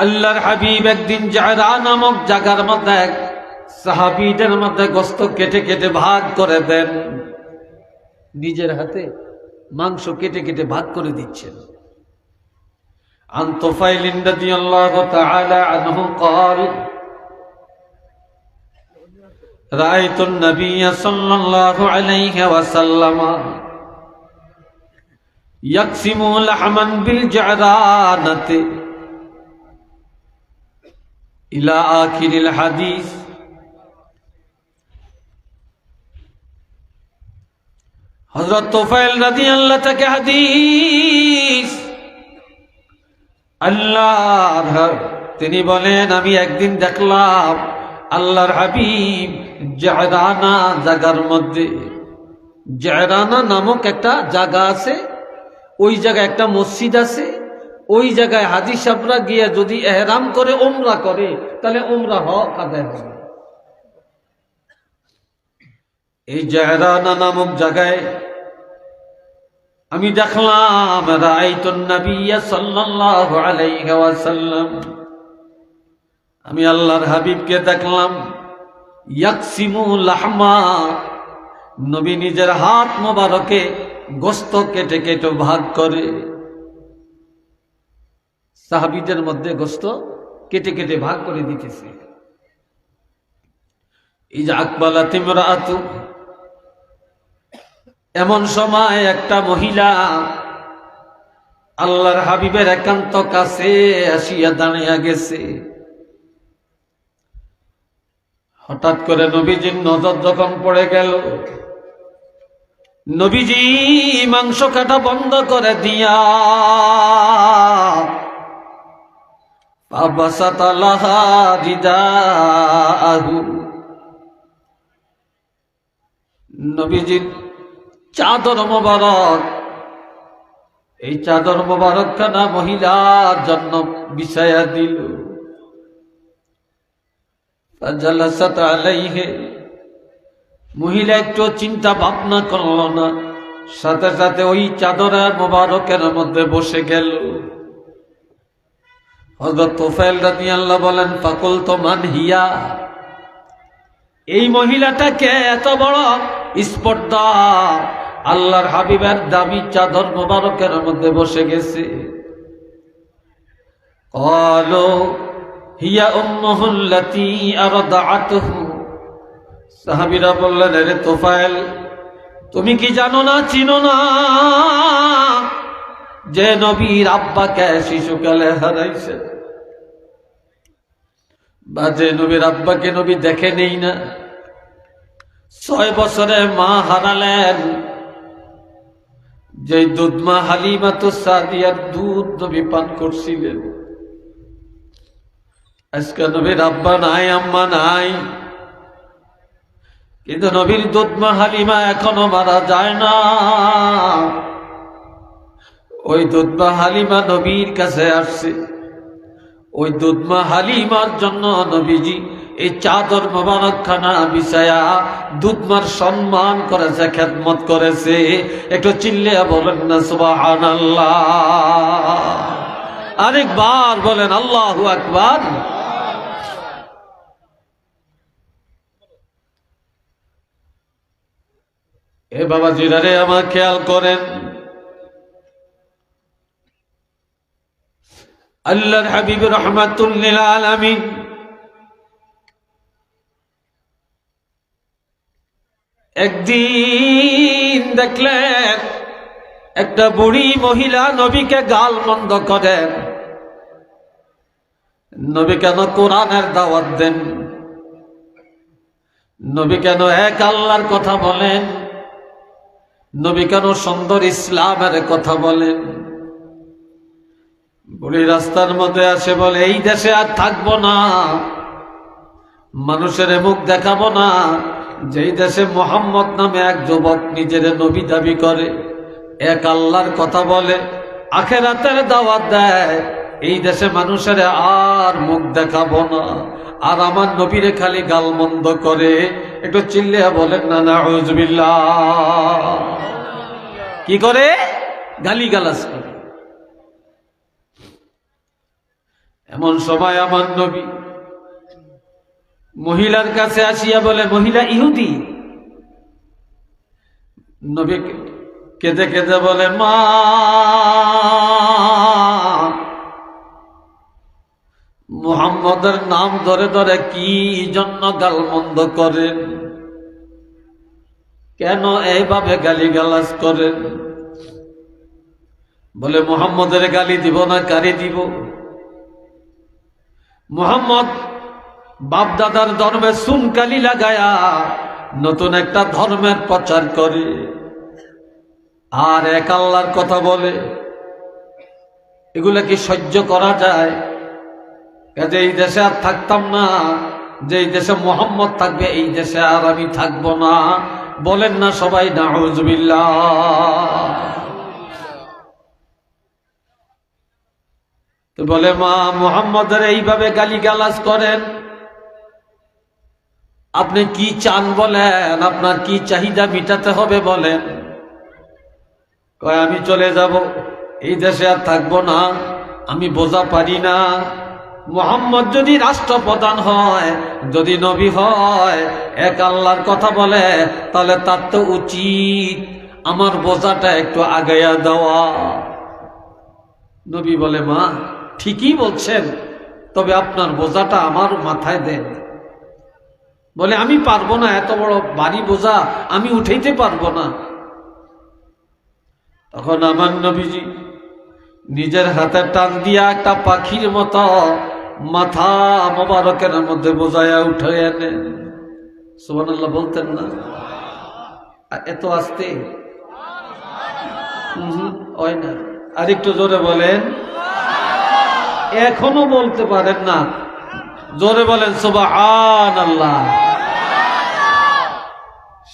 আল্লাহর হাবিব একদিন জায়রা নামক জায়গার মধ্যে এক সাহাবীদের মধ্যে গোশত কেটে কেটে ভাগ করে দেন। নিজের হাতে মাংস কেটে কেটে ভাগ করে দিচ্ছেন। عن طفيل رضي الله تعالى عنه قال رأيت النبي صلى الله عليه وسلم يقسم لحما بالجعرانة إلى آخر الحديث। হযরত তুফাইল রাদিয়াল্লাহু থেকে হাদিস, আল্লাহর তিনি বলেন আমি একদিন দেখলাম আল্লাহর হাবিব জায়রানা জায়গার মধ্যে, জায়রানা নামক একটা জায়গা আছে, ওই জায়গায় একটা মসজিদ আছে, ওই জায়গায় হাজী সাহেবরা গিয়ে যদি ইহরাম করে উমরা করে তাহলে উমরা হক আদায় হবে। এই জায়রানা নামক জায়গায় আমি দেখলাম রাআইতুন নবিয়্য সাল্লাল্লাহু আলাইহি ওয়াসাল্লাম, আমি আল্লাহর হাবিবকে দেখলাম ইয়াকসিমু লাহমা, নবী নিজের হাত মোবারকে গোশত কেটে কেটে ভাগ করে সাহাবীদের মধ্যে গোশত কেটে কেটে ভাগ করে দিতেছে। ইজা আকবালাত ইমরাআতু, এমন সময় একটা মহিলা আল্লাহর হাবিবের একান্ত কাছে আসিয়া দাঁড়িয়ে গেছে। হঠাৎ করে নবীজির নজর যখন পড়ে গেল, নবীজি মাংস কাটা বন্ধ করে দিয়া ফাবাসাতা লাহা রিদাহু, নবীজির চাদর মোবারক, এই চাদর মোবারক খানা মহিলার জন্য বিছায়া দিল। ফাজালাসাত আলাইহি, মহিলা একটু চিন্তা ভাবনা করল না, সাথে সাথে ওই চাদরের মোবারকের মধ্যে বসে গেল। হযরত তুফাইল রাদিয়াল্লাহু বলেন ফাকুলতু মান হিয়া, এই মহিলাটাকে এত বড় স্পর্ধা, আল্লাহর হাবিবের দামি চাদর মোবারকের মধ্যে বসে গেছে। ক্বালু হিয়া উম্মুহুল্লাতী আরদাআতুহু, সাহাবীরা বললেন আরে তুফাইল তুমি কি জানো না, চিনো না যে নবীর আব্বাকে শিশুকালে হারাইছে, বা যে নবীর আব্বাকে নবী দেখে নেই না, 6 বছরে মা হারালেন, যে দুধমা হালিমাতুস সাদিয়ার দুধ নবী পান করছিলেন। আজকে নবীর আব্বা নাই, আম্মা নাই, কিন্তু নবীর দুধমা হালিমা এখনো মারা যায় না। ওই দুধমা হালিমা নবীর কাছে আসছে, ওই দুধমা হালিমার জন্য নবীজি এই চাদর মোবারক খানা বিছায়া দুধমার সম্মান করেছে, খেদমত করেছে। একটু চিল্লিয়া বলেন না সুবহানাল্লাহ, আরেকবার বলেন আল্লাহু আকবার। এ বাবা জিরারে আমার খেয়াল করেন, আল্লাহর হাবিব রাহমাতুল লিল আলামিন একদিন দেখলেন একটা বুড়ি মহিলা নবীকে গাল মন্দ করেন। নবী কেন কোরআনের দাওয়াত দেন, নবী কেন এক আল্লাহর কথা বলেন, নবী কেন সুন্দর ইসলামের কথা বলেন। বুড়ি রাস্তার মধ্যে আসে বলে এই দেশে আর থাকবো না, মানুষের মুখ দেখাবো না, যেই দেশে মুহাম্মদ নামে এক যুবক নিজের নবী দাবি করে, এক আল্লাহর কথা বলে, আখিরাতের দাওয়াত দেয়, এই দেশে মানুষের আর মুখ দেখাবো না, আর আমার নবীরে খালি গালমন্দ করে। একটু চিল্লিয়া বলেন না নাউযুবিল্লাহ। কি করে? গালিগালাজ করে। এমন সময় আমার নবী মহিলার কাছে আসিয়া বলে, মহিলা ইহুদি। নবী কেঁদে কেঁদে বলে, মা, মুহাম্মদের নাম ধরে ধরে কি জন্য গালমন্দ করেন, কেন এইভাবে গালিগালাজ করেন? বলে, মুহাম্মদের গালি দিব না, কারে দিব? মুহাম্মদ বাপ দাদার ধর্মে সুনকালি লাগায়া নতুন একটা ধর্মের প্রচার করে আর এক আল্লাহর কথা বলে। এগুলা কি সহ্য করা যায়? কাজে এই দেশে আর থাকতাম না, যে এই দেশে মুহাম্মদ থাকবে এই দেশে আর আমি থাকবো না। বলেন না সবাই নাউজুবিল্লাহ। তো বলে, মা, মুহাম্মদের এইভাবে গালিগালাজ করেন, আপনি কি চান বলেন, আপনার কি চাহিদা মিটাতে হবে বলেন? কয়, আমি চলে যাব, এই দেশে আর থাকবো না, আমি বোঝা পারি না। মুহাম্মদ যদি রাষ্ট্রপ্রধান হয়, যদি নবী হয়, এক আল্লাহর কথা বলে, তাহলে তার তো উচিত আমার বোঝাটা একটু আগাইয়া দেওয়া। নবী বলে, মা ঠিকই বলছেন, তবে আপনার বোঝাটা আমার মাথায় দেন। বলে, আমি পারবো না, এত বড় ভারী বোঝা আমি উঠাইতে পারবো না। তখন আমার নবীজি নিজের হাতে টান দিয়া একটা পাখির মতো মাথা মোবারকের মধ্যে বোঝাইয়া উঠে এনে, সুবহানাল্লাহ বলতেন না? এত আস্তে হয় না, আর একটু জোরে বলেন। এখনো বলতে পারেন না, জোরে বলেন সুবহানাল্লাহ।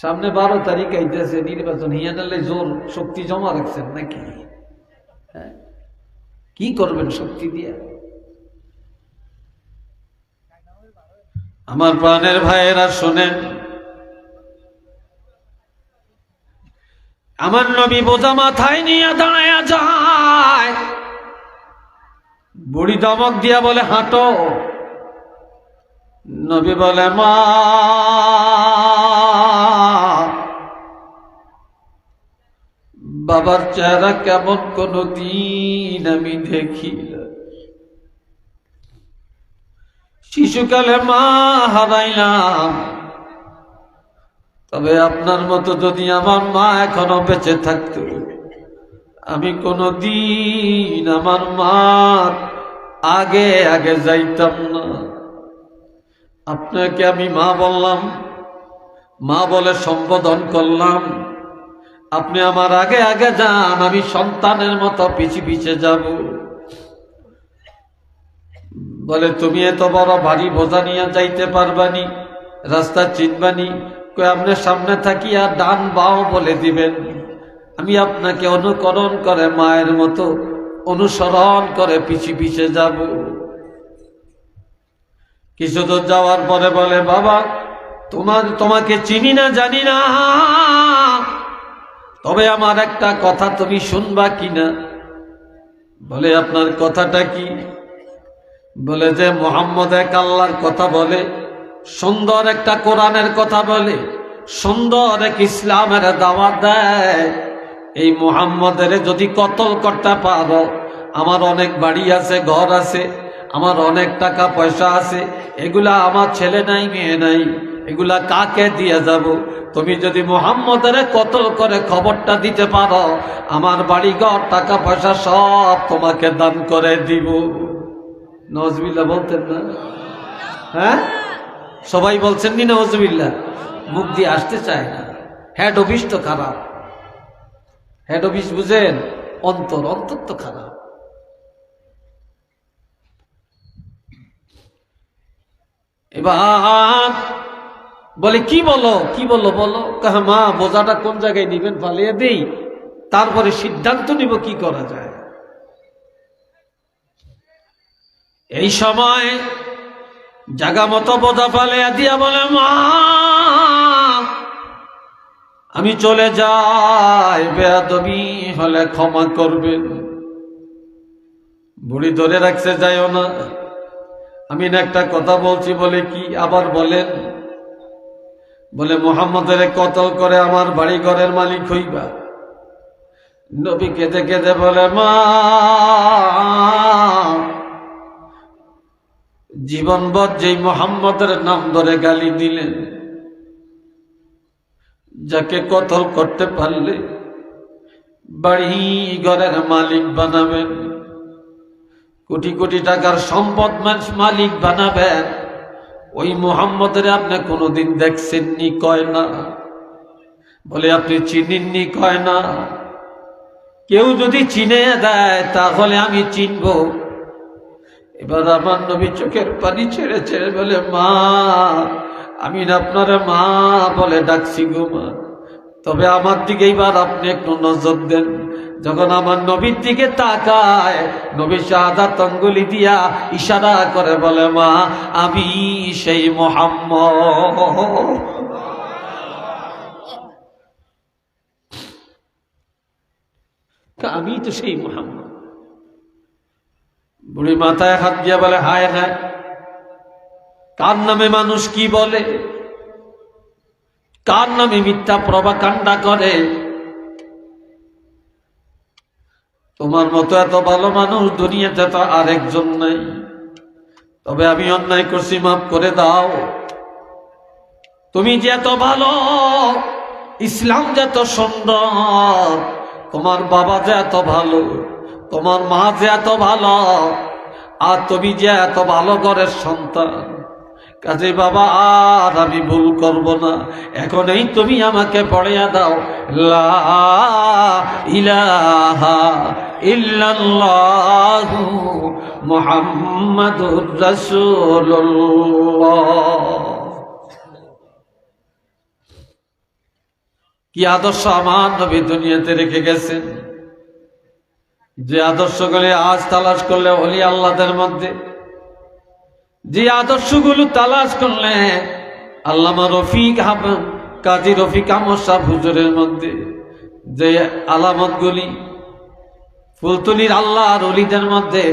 সামনে 12 তারিখ আইতেছে নির্বাচন, হিয়ানালে জোর শক্তি জমা রাখছেন নাকি? কি করবেন শক্তি দিয়া? আমার প্রাণের ভাইয়েরা শোনেন, আমার নবী বোঝা মাথায় নিয়ে দাঁড়ায়া যায়, বুড়ি দমক দিয়া বলে, হাঁটো। নবী বলে, মা, বাবার চেহারা কেমন কোনদিন আমি দেখি না। শিশুকালে মা হারাইলাম, তবে আপনার মতো যদি আমার মা এখনো বেঁচে থাকতো, আমি কোনদিন আমার মার আগে আগে যাইতাম না। আপনাকে আমি মা বললাম, মা বলে সম্বোধন করলাম, আপনি আমার আগে আগে যান, আমি সন্তানের মতো পিছে পিছে যাব। বলে, তুমি এত বড় ভারী বোঝা নিয়ে যাইতে পারবানি, রাস্তা চিনবানি? কই, আপনার সামনে থাকিয়া ডান বাও বলে দিবেন, আমি আপনাকে অনুকরণ করে মায়ের মতো অনুসরণ করে পিছে পিছে যাব। কিছু দূর যাওয়ার পরে বলে, বাবা, তোমাকে চিনি না, জানি না, তবে আমার একটা কথা তুমি শুনবা কিনা? বলে, আপনার কথাটা কি? বলে যে মুহাম্মদ এক আল্লাহর কথা বলে, সুন্দর একটা কোরআনের কথা বলে, সুন্দর এক ইসলামের দাওয়াত দেয়। এই মুহাম্মদের যদি কতল করতে পারো, আমার অনেক বাড়ি আছে, ঘর আছে, আমার অনেক টাকা পয়সা আছে, এগুলা আমার ছেলে নাই, মেয়ে নাই, এগুলা কাকে দিয়ে যাব? তুমি যদি মুহাম্মদের কতল করে খবরটা দিতে পারো, আমার বাড়ি ঘর টাকা পয়সা সব তোমাকে দান করে দিব। নওয়াজবিল্লাহ বলতেন না? হ্যাঁ, সবাই বলছেন নি নওয়াজবিল্লাহ? মুখ দিয়ে আসতে চায় না। হেড অফিস তো খারাপ, হেড অফিস বুঝেন, অন্তর তো খারাপ। এবার বলে, কি বলো বলো? কাহা, মা, বোঝাটা কোন জায়গায় নিবেন ফালিয়ে দেই, তারপরে সিদ্ধান্ত নিব কি করা যায়। এই সময় জাগা মতো বোঝা ফালিয়া দিয়া বলে, মা, আমি চলে যাই, বেয়াদবি হলে ক্ষমা করবেন। বুড়ি ধরে রাখছে, যাইও না, আমি না একটা কথা বলছি বলে কি আবার বলেন? বলে মুহাম্মদের কতল করে আমার বাড়ি ঘরের মালিক হইবা। নবী কেঁদে কেঁদে বলে, মা জীবনভর যেই মুহাম্মদের নাম ধরে গালি দিলেন, যাকে কতল করতে পারলে বাড়ি ঘরের মালিক বানাবেন, কোটি কোটি টাকার সম্পদ মালিক বানাবেন, ওই মুহাম্মদের আপনি কোনোদিন দেখছেননি? কয় না। বলে আপনি চিনেননি? কয় না। কেউ যদি চিনে দেয় তাহলে আমি চিনব। এবার আমার নবী চোখের পানি ছেড়ে ছেড়ে বলে, মা আমি না আপনার মা বলে ডাকছি গো মা, তবে আমার দিকে এবার আপনি একটু নজর দেন। যখন আমার নবীর দিকে তাকায়, নবী শাহাদাত আঙ্গুলি দিয়া ইশারা করে বলে, মা আমি সেই মুহাম্মদ। আমি তো সেই মুহাম্মদ। বুড়ি মাথায় হাত দিয়া বলে, হায় হায়, কার নামে মানুষ কি বলে, কার নামে মিথ্যা প্রপাগান্ডা করে। তোমার মতো এত ভালো মানুষ দুনিয়াতে তো আরেকজন নাই। তবে আমি অন্যায় করছি, মাফ করে দাও। তুমি যে এত ভালো, ইসলাম যে এত সুন্দর, তোমার বাবা যে এত ভালো, তোমার মা যে এত ভালো, আর তুমি যে এত ভালো ঘরের সন্তান, কাজে বাবা আর আমি ভুল করব না। এখন এই তুমি আমাকে পড়িয়া দাও, লা ইলাহা ইল্লাল্লাহু মুহাম্মাদুর রাসূলুল্লাহ। কি আদর্শ আমার নবী দুনিয়াতে রেখে গেছেন, যে আদর্শগুলি আজ তালাশ করলে ওলি আল্লাহদের মধ্যে, যে আদর্শগুলো তালাশ করলে আল্লামা রফিক কাজী রফিক আহমদ সাহেব হুজুরের মধ্যে যে আলামতগুলি, ফুলতুলির আল্লাহর অলিদের মধ্যে,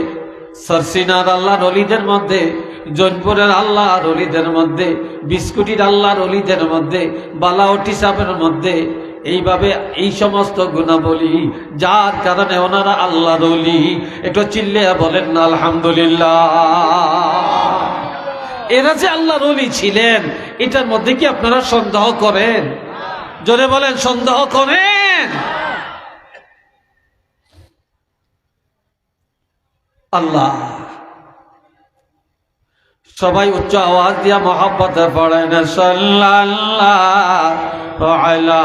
সরসিনার আল্লাহর অলিদের মধ্যে, জৈনপুরের আল্লাহর অলিদের মধ্যে, বিস্কুটির আল্লাহর অলিদের মধ্যে, বালাওটি সাহেবের মধ্যে, এইভাবে এই সমস্ত গুণাবলী, যার কারণে ওনারা আল্লাহর অলি। একটু চিল্লে বলেন না আলহামদুলিল্লাহ। এরা যে আল্লাহর অলি ছিলেন, এটার মধ্যে কি আপনারা সন্দেহ করেন? জোরে বলেন, সন্দেহ করেন? আল্লাহ সবাই উচ্চ আওয়াজ দিয়া মহব্বতে পড়েন, সাল্লাল্লাহু আলা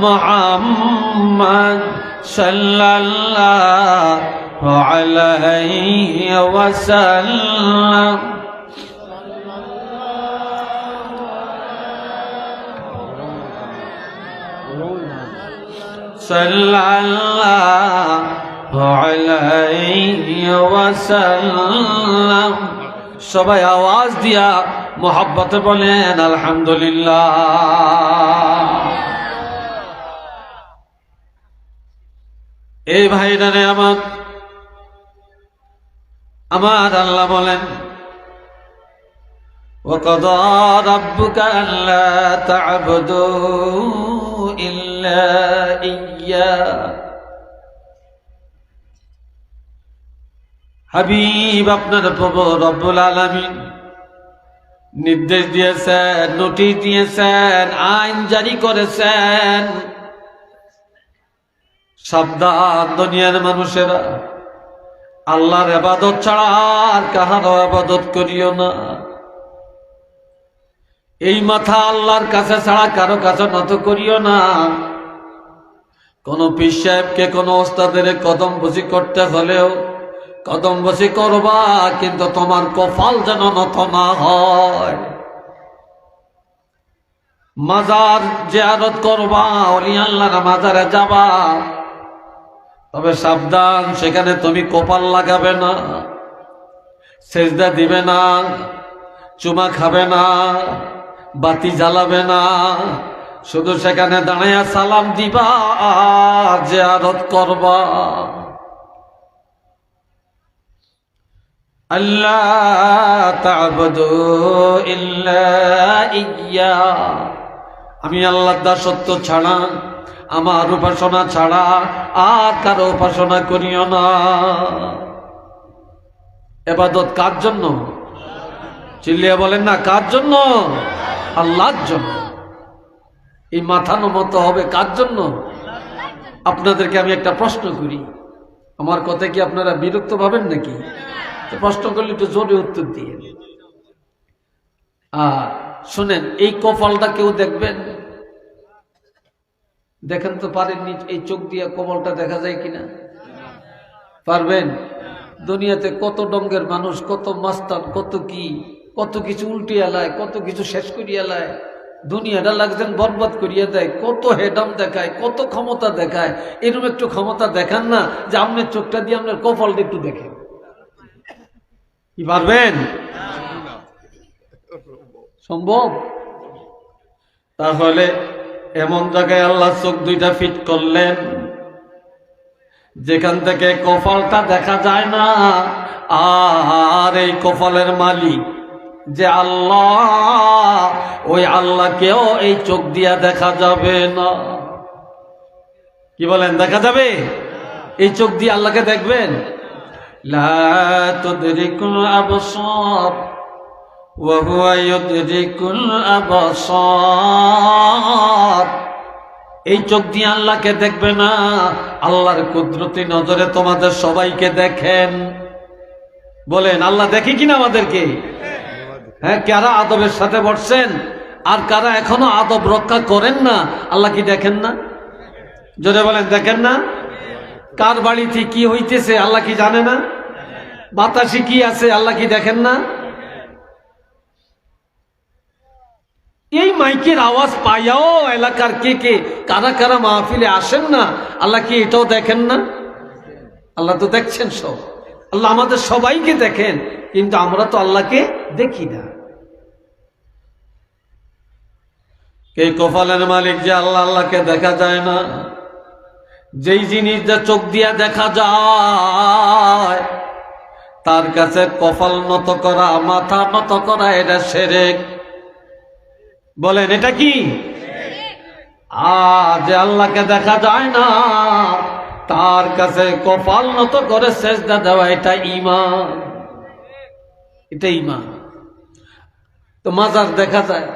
মুহাম্মদ সাল্লাল্লাহু আলাইহি ওয়াসাল্লাম। সাল্লাল্লাহু আলাইহি ওয়াসাল্লাম। সবাই আওয়াজ দিয়া মোহাব্বতে বলেন আলহামদুলিল্লাহ। এই ভাইরানে আমার আল্লাহ বলেন, وَقَضَى رَبُّكَ أَلَّا تَعْبُدُوا إِلَّا إِيَّاهُ। হাবিব আপনার প্রভু রব্বুল আলামিন নির্দেশ দিয়েছেন, নোটিশ দিয়েছেন, আইন জারি করেছেন, সাবধান দুনিয়ার মানুষেরা, আল্লাহর ইবাদত ছাড়া আর কাহারও ইবাদত করিও না। এই মাথা আল্লাহর কাছে ছাড়া কারো কাছে নত করিও না। কোন পীর সাহেবকে, কোন ওস্তাদের কদম বসি করতে হলেও কদম বসি করবা, কিন্তু তোমার কপাল যেন নত না হয়। মাজার জিয়ারত করবা, ওলি আল্লাহর মাজারে যাবা, তবে সাবধান, সেখানে তুমি কপাল লাগাবে না, সেজদা দিবে না, চুমা খাবে না, বাতি জ্বালাবে না, শুধু সেখানে দাঁড়াইয়া সালাম দিবা, জিয়ারত করবা। আল্লাহ তা'বুদু ইল্লা ইয়্যা, আমি আল্লাহর দাসত্ব ছাড়া, আমার উপাসনা ছাড়া আর কারো উপাসনা করিও না। ইবাদত কার জন্য? চিল্লিয়ে বলেন না, কার জন্য? আল্লাহর জন্য। এই মাথা নমতে হবে কার জন্য? আপনাদেরকে আমি একটা প্রশ্ন করি, আমার কথা কি আপনারা বিরক্ত ভাবেন নাকি? তো প্রশ্ন করলে একটু জোরে উত্তর দিয়ে। আর শুনেন, এই কপালটা কেউ দেখবেন? দেখেন তো পারেননি? এই চোখ দিয়ে কপালটা দেখা যায় কিনা? পারবেন? দুনিয়াতে কত ডঙ্গের মানুষ, কত মাস্টার, কত কিছু উল্টিয়ে লায়, কত কিছু শেষ করিয়া লায়, দুনিয়াটা লাগছেন বরবাদ করিয়া দেয়, কত হেডাম দেখায়, কত ক্ষমতা দেখায়। এরকম একটু ক্ষমতা দেখান না যে আপনার চোখটা দিয়ে আপনার কপালটা একটু দেখেন। কি পারবেন? সম্ভব? তাহলে এমন জায়গায় আল্লাহ চোখ দুইটা ফিট করলেন যেখান থেকে কপালটা দেখা যায় না। আর এই কপালের মালিক যে আল্লাহ, ওই আল্লাহকেও এই চোখ দিয়া দেখা যাবে না। কি বলেন, দেখা যাবে? এই চোখ দিয়ে আল্লাহকে দেখবেন? লা তুদরিকুল আবসার ওয়া হুয়া ইউদরিকুল আবসার। এই চোখ দিয়ে আল্লাহকে দেখবে না, আল্লাহর কুদরতি নজরে তোমাদের সবাইকে দেখেন। বলেন, আল্লাহ দেখে কিনা আমাদেরকে? হ্যাঁ, কারা আদবের সাথে বসছেন আর কারা এখনো আদব রক্ষা করেন না, আল্লাহ কি দেখেন না? জোরে বলেন, দেখেন না? কার বাড়িতে কি হইতেছে আল্লাহ কি জানে না? বাতাসে কি আছে আল্লাহ কি দেখেন না? এই মাইকের আওয়াজ পাইয়াও এলাকার কে কারা কারা মাহফিলে আসেন না, আল্লাহ কি এটাও দেখেন না? আল্লাহ তো দেখছেন সব। আল্লাহ আমাদের সবাইকে দেখেন, কিন্তু আমরা তো আল্লাহকে দেখি না। এই কপালের মালিক যে আল্লাহ, আল্লাহকে দেখা যায় না। যেই জিনিস যা চোখ দিয়া দেখা যায়, তার কাছে কপাল নত করা, মাথা নত করা, এটা শিরক। বলেন, এটা কি? যে আল্লাহকে দেখা যায় না, তার কাছে কপাল নত করে সেজদা দেওয়া, এটা ঈমান। এটা ঈমান। তো মাজার দেখা যায়,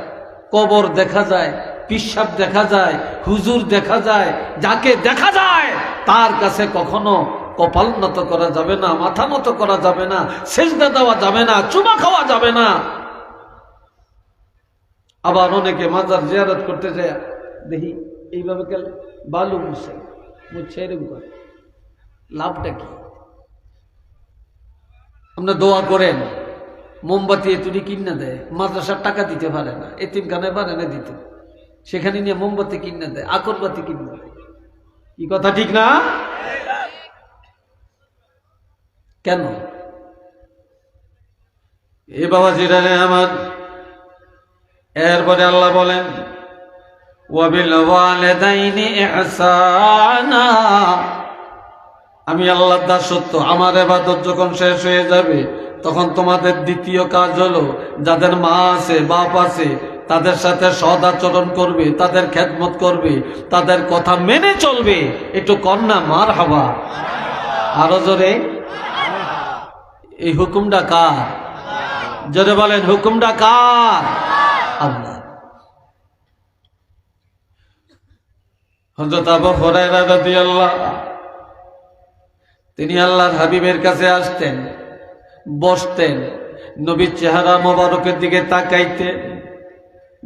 কবর দেখা যায়, পিশাব দেখা যায়, হুজুর দেখা যায়, যাকে দেখা যায় তার কাছে কখনো কপাল নত করা যাবে না, মাথা নত করা যাবে না, সেজদা দেওয়া যাবে না, চুমা খাওয়া যাবে না। আবার অনেকে মাজার জিয়ারত করতে যায়, দেখি এইভাবে বালু মুছে এরকম করে, লাভটা কি? আপনারা দোয়া করেন, মোমবাতি এতুরি কিনা দেয়, মাদ্রাসার টাকা দিতে পারে না, এতিমখানায় পারে না দিতে, সেখানে নিয়ে মোমবাতি কিনা দেয়, আকরবাতি কিনা দেয়। কি কথা ঠিক না? কেন? এ বাবা জিরানে আমার। এরপরে আল্লাহ বলেন, ওয়াবিল ওয়ালিদাইনি ইহসানা। আমি আল্লাহর দাসত্ব, আমার ইবাদত যখন শেষ হয়ে যাবে, তখন তোমাদের দ্বিতীয় কাজ হলো যাদের মা আছে, বাপ আছে, তাদের সাথে সৎ আচরণ করবে, তাদের খেদমত করবে, তাদের কথা মেনে চলবে। একটু কন্যা মারহাবা, আরো জোরে। এই হুকুমটা কার? জোরে বলেন, হুকুমটা কার? আল্লাহ। হযরত আবু হুরায়রা রাদিয়াল্লাহু, তিনি আল্লাহর হাবিবের কাছে আসতেন, বসতেন, নবীর চেহারা মোবারকের দিকে তাকাইতেন,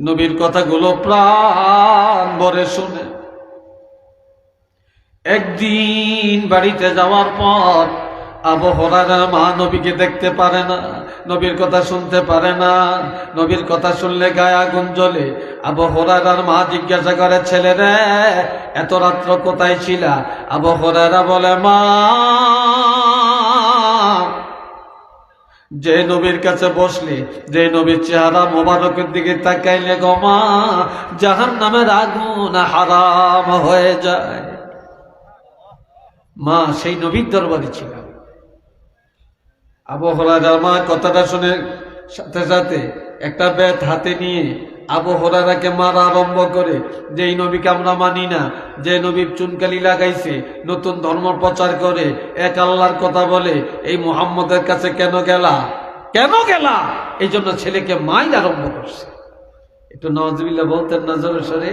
নবীর কথাগুলো প্রাণ ভরে শুনে। একদিন বাড়িতে যাওয়ার পর আবু হুরায়রা মা নবীকে দেখতে পারে না, নবীর কথা শুনতে পারে না। নবীর কথা শুনলে গায়ে আগুন জ্বলে। আবু হুরায়রার মা জিজ্ঞাসা করে, ছেলে রে, এত রাত্র কোথায় ছিলা? আবু হুরায়রা বলে, মা, যে নবীর কাছে বসলে, যে নবীর চেহারা মোবারকের দিকে তাকাইলে গো মা, জাহান্নামের আগুন হারাম হয়ে যায়। মা, সেই নবীর দরবারে ছিলাম। আবু হুরায়রার মা কথাটা শুনে সাথে সাথে একটা বেত হাতে নিয়ে আবু হুরায়রাকে মারা আরম্ভ করে, যে এই নবীকে আমরা মানি না, যে নবী চুনকালি লাগাইছে, নতুন ধর্ম প্রচার করে, এক আল্লাহর কথা বলে, এই মুহাম্মদের কাছে কেন গেলা, কেন গেলা? এই জন্য ছেলেকে মাইল আরম্ভ করছে। একটু নওয়াজবিল্লাহ বলতেন না জোরে সরে।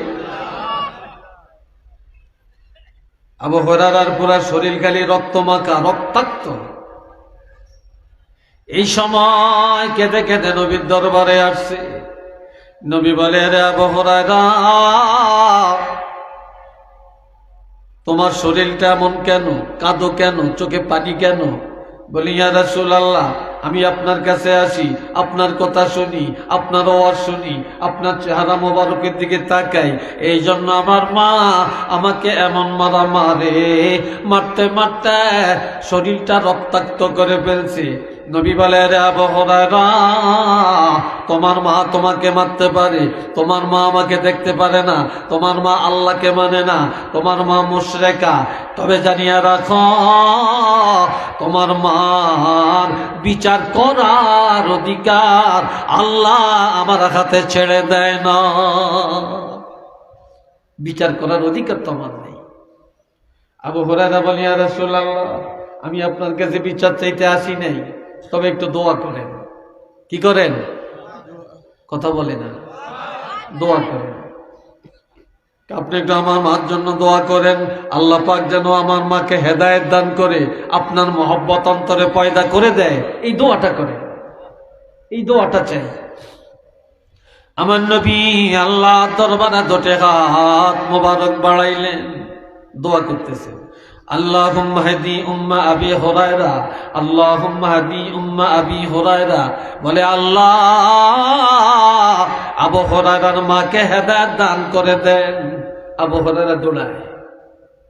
আবু হুরায়রার পুরা শরীর খালি রক্ত মাখা, রক্তাক্ত। এই সময় কেঁদে কেঁদে নবীর দরবারে আসছে। নবী বলে, রে আবু হুরায়রা, তোমার শরীরটা এমন কেন, কাঁদো কেন, চোখে পানি কেন? বলি, ইয়া রাসূলুল্লাহ, আমি আপনার কাছে আসি, আপনার কথা শুনি, আপনার ওয়াজ শুনি, আপনার চেহারা মোবারকের দিকে তাকাই, এই জন্য আমার মা আমাকে এমন মারা মারে, মারতে মারতে শরীরটা রক্তাক্ত করে ফেলছে। নবী বলে, রে আবু হুরায়রা, তোমার মা তোমাকে মারতে পারে, তোমার মা আমাকে দেখতে পারে না, তোমার মা আল্লাহকে মানে না, তোমার মা মুশরিকা, তবে জানিয়া রাখো তোমার মার বিচার করার অধিকার আল্লাহ আমার হাতে ছেড়ে দেয় না। বিচার করার অধিকার তো আমার নেই। আবু হুরায়রা বলে, ইয়া রাসূলুল্লাহ, আমি আপনার কাছে বিচার চাইতে আসি নাই, তবে একটু দোয়া করেন। কি করেন? কথা বলে না, দোয়া করেন। আপনি একটু আমার মার জন্য দোয়া করেন, আল্লাহ পাক যেন আমার মাকে হেদায়েত দান করে, আপনার মহব্বত অন্তরে পয়দা করে দেয়। এই দোয়াটা করেন, এই দোয়াটা চাই। আমার নবী আল্লাহ দরবারে দুটি হাত মোবারক বাড়াইলেন, দোয়া করতেছেন, আল্লাহুম্মা হাদি উম্মা আবি হুরায়রা, আল্লাহুম্মা হাদি উম্মা আবি হুরায়রা। বলে, আল্লাহ আবু হুরায়রার মাকে হেদায়েত দান করে দেন। আবু হুরায়রা দৌড়ায়,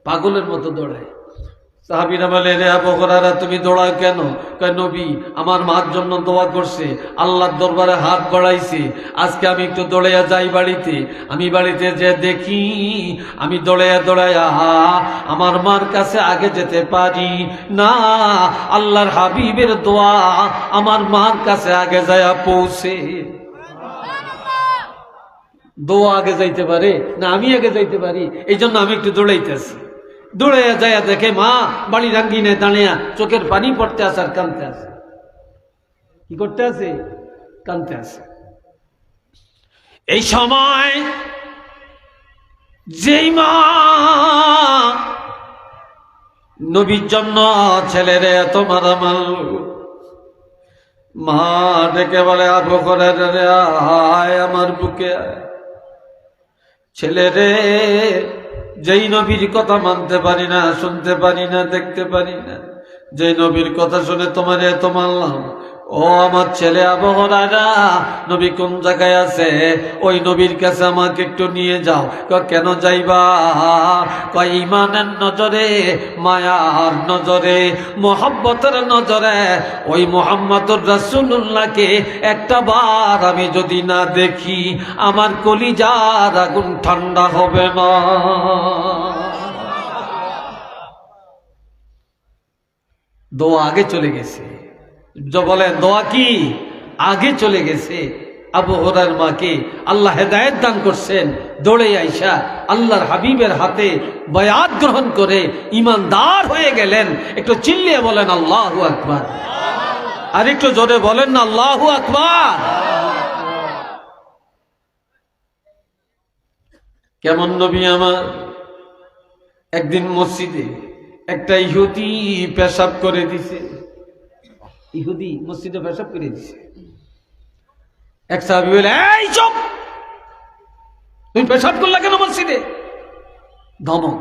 পাগলের মতো দৌড়ায়। সাহাবীরা বলে, রে আবু হুরায়রা, তুমি দৌড়াও কেন? কয়, নবী আমার মার জন্য দোয়া করছে, আল্লাহর দরবারে হাত বাড়াইছে, আজকে আমি একটু দৌড়াইয়া যাই বাড়িতে। আমি বাড়িতে যে দেখি, আমি দৌড়াইয়া দৌড়াইয়া আমার মার কাছে আগে যেতে পারি না। আল্লাহর হাবিবের দোয়া আমার মার কাছে আগে যাইয়া পৌঁছে। দোয়া আগে যাইতে পারে না আমি আগে যাইতে পারি, এই জন্য আমি একটু দৌড়াইতেছি। দৌড়ে যায় দেখে মা বাড়ি রাঙ্গিনে দাঁড়িয়ে চোখের পানি পড়তে আসে আর কাঁদতে আসে। কি করতে আছে? কাঁদতে আসে। এই সময় যেই মা নবীর জন্য ছেলেরে এত মারামাল, মা ডেকে বলে, আবু হুরায়রা রে, আয় আমার বুকে আয়। ছেলেরে, যেই নবীর কথা মানতে পারি না, শুনতে পারি না, দেখতে পারি না, যেই নবীর কথা শুনে তোমার এত মানলাম, ও আমার ছেলে আবু হুরায়রা, নবী কোন জায়গায় আছে? ওই নবীর কাছে আমাকে একটু নিয়ে যাও। কেন যাইবা? কয়, ঈমানের নজরে, মায়ার নজরে, মোহাব্বতের নজরে ওই মুহাম্মদুর রাসূলুল্লাহকে একটা বার আমি যদি না দেখি, আমার কলিজার আগুন ঠান্ডা হবে না। দোয়া আগে চলে গেছে। বলেন, দোয়া কি আগে চলে গেছে? আবু হুরায়রার মাকে আল্লাহ হেদায়েত দান করছেন, দৌড়ে আইসা আল্লাহর হাবিবের হাতে বায়াত গ্রহণ করে ঈমানদার হয়ে গেলেন। একটু চিল্লিয়ে বলেন আল্লাহু আকবার। আর একটু জোরে বলেন না আল্লাহু আকবার। কেমন নবী আমার! একদিন মসজিদে একটা ইহুদি পেশাব করে দিছে। ইহুদি মসজিদে পেশাব করে দিছে। এক সাহাবী বলে, এই চুপ, তুমি পেশাব করলা কেন মসজিদে? ধমক।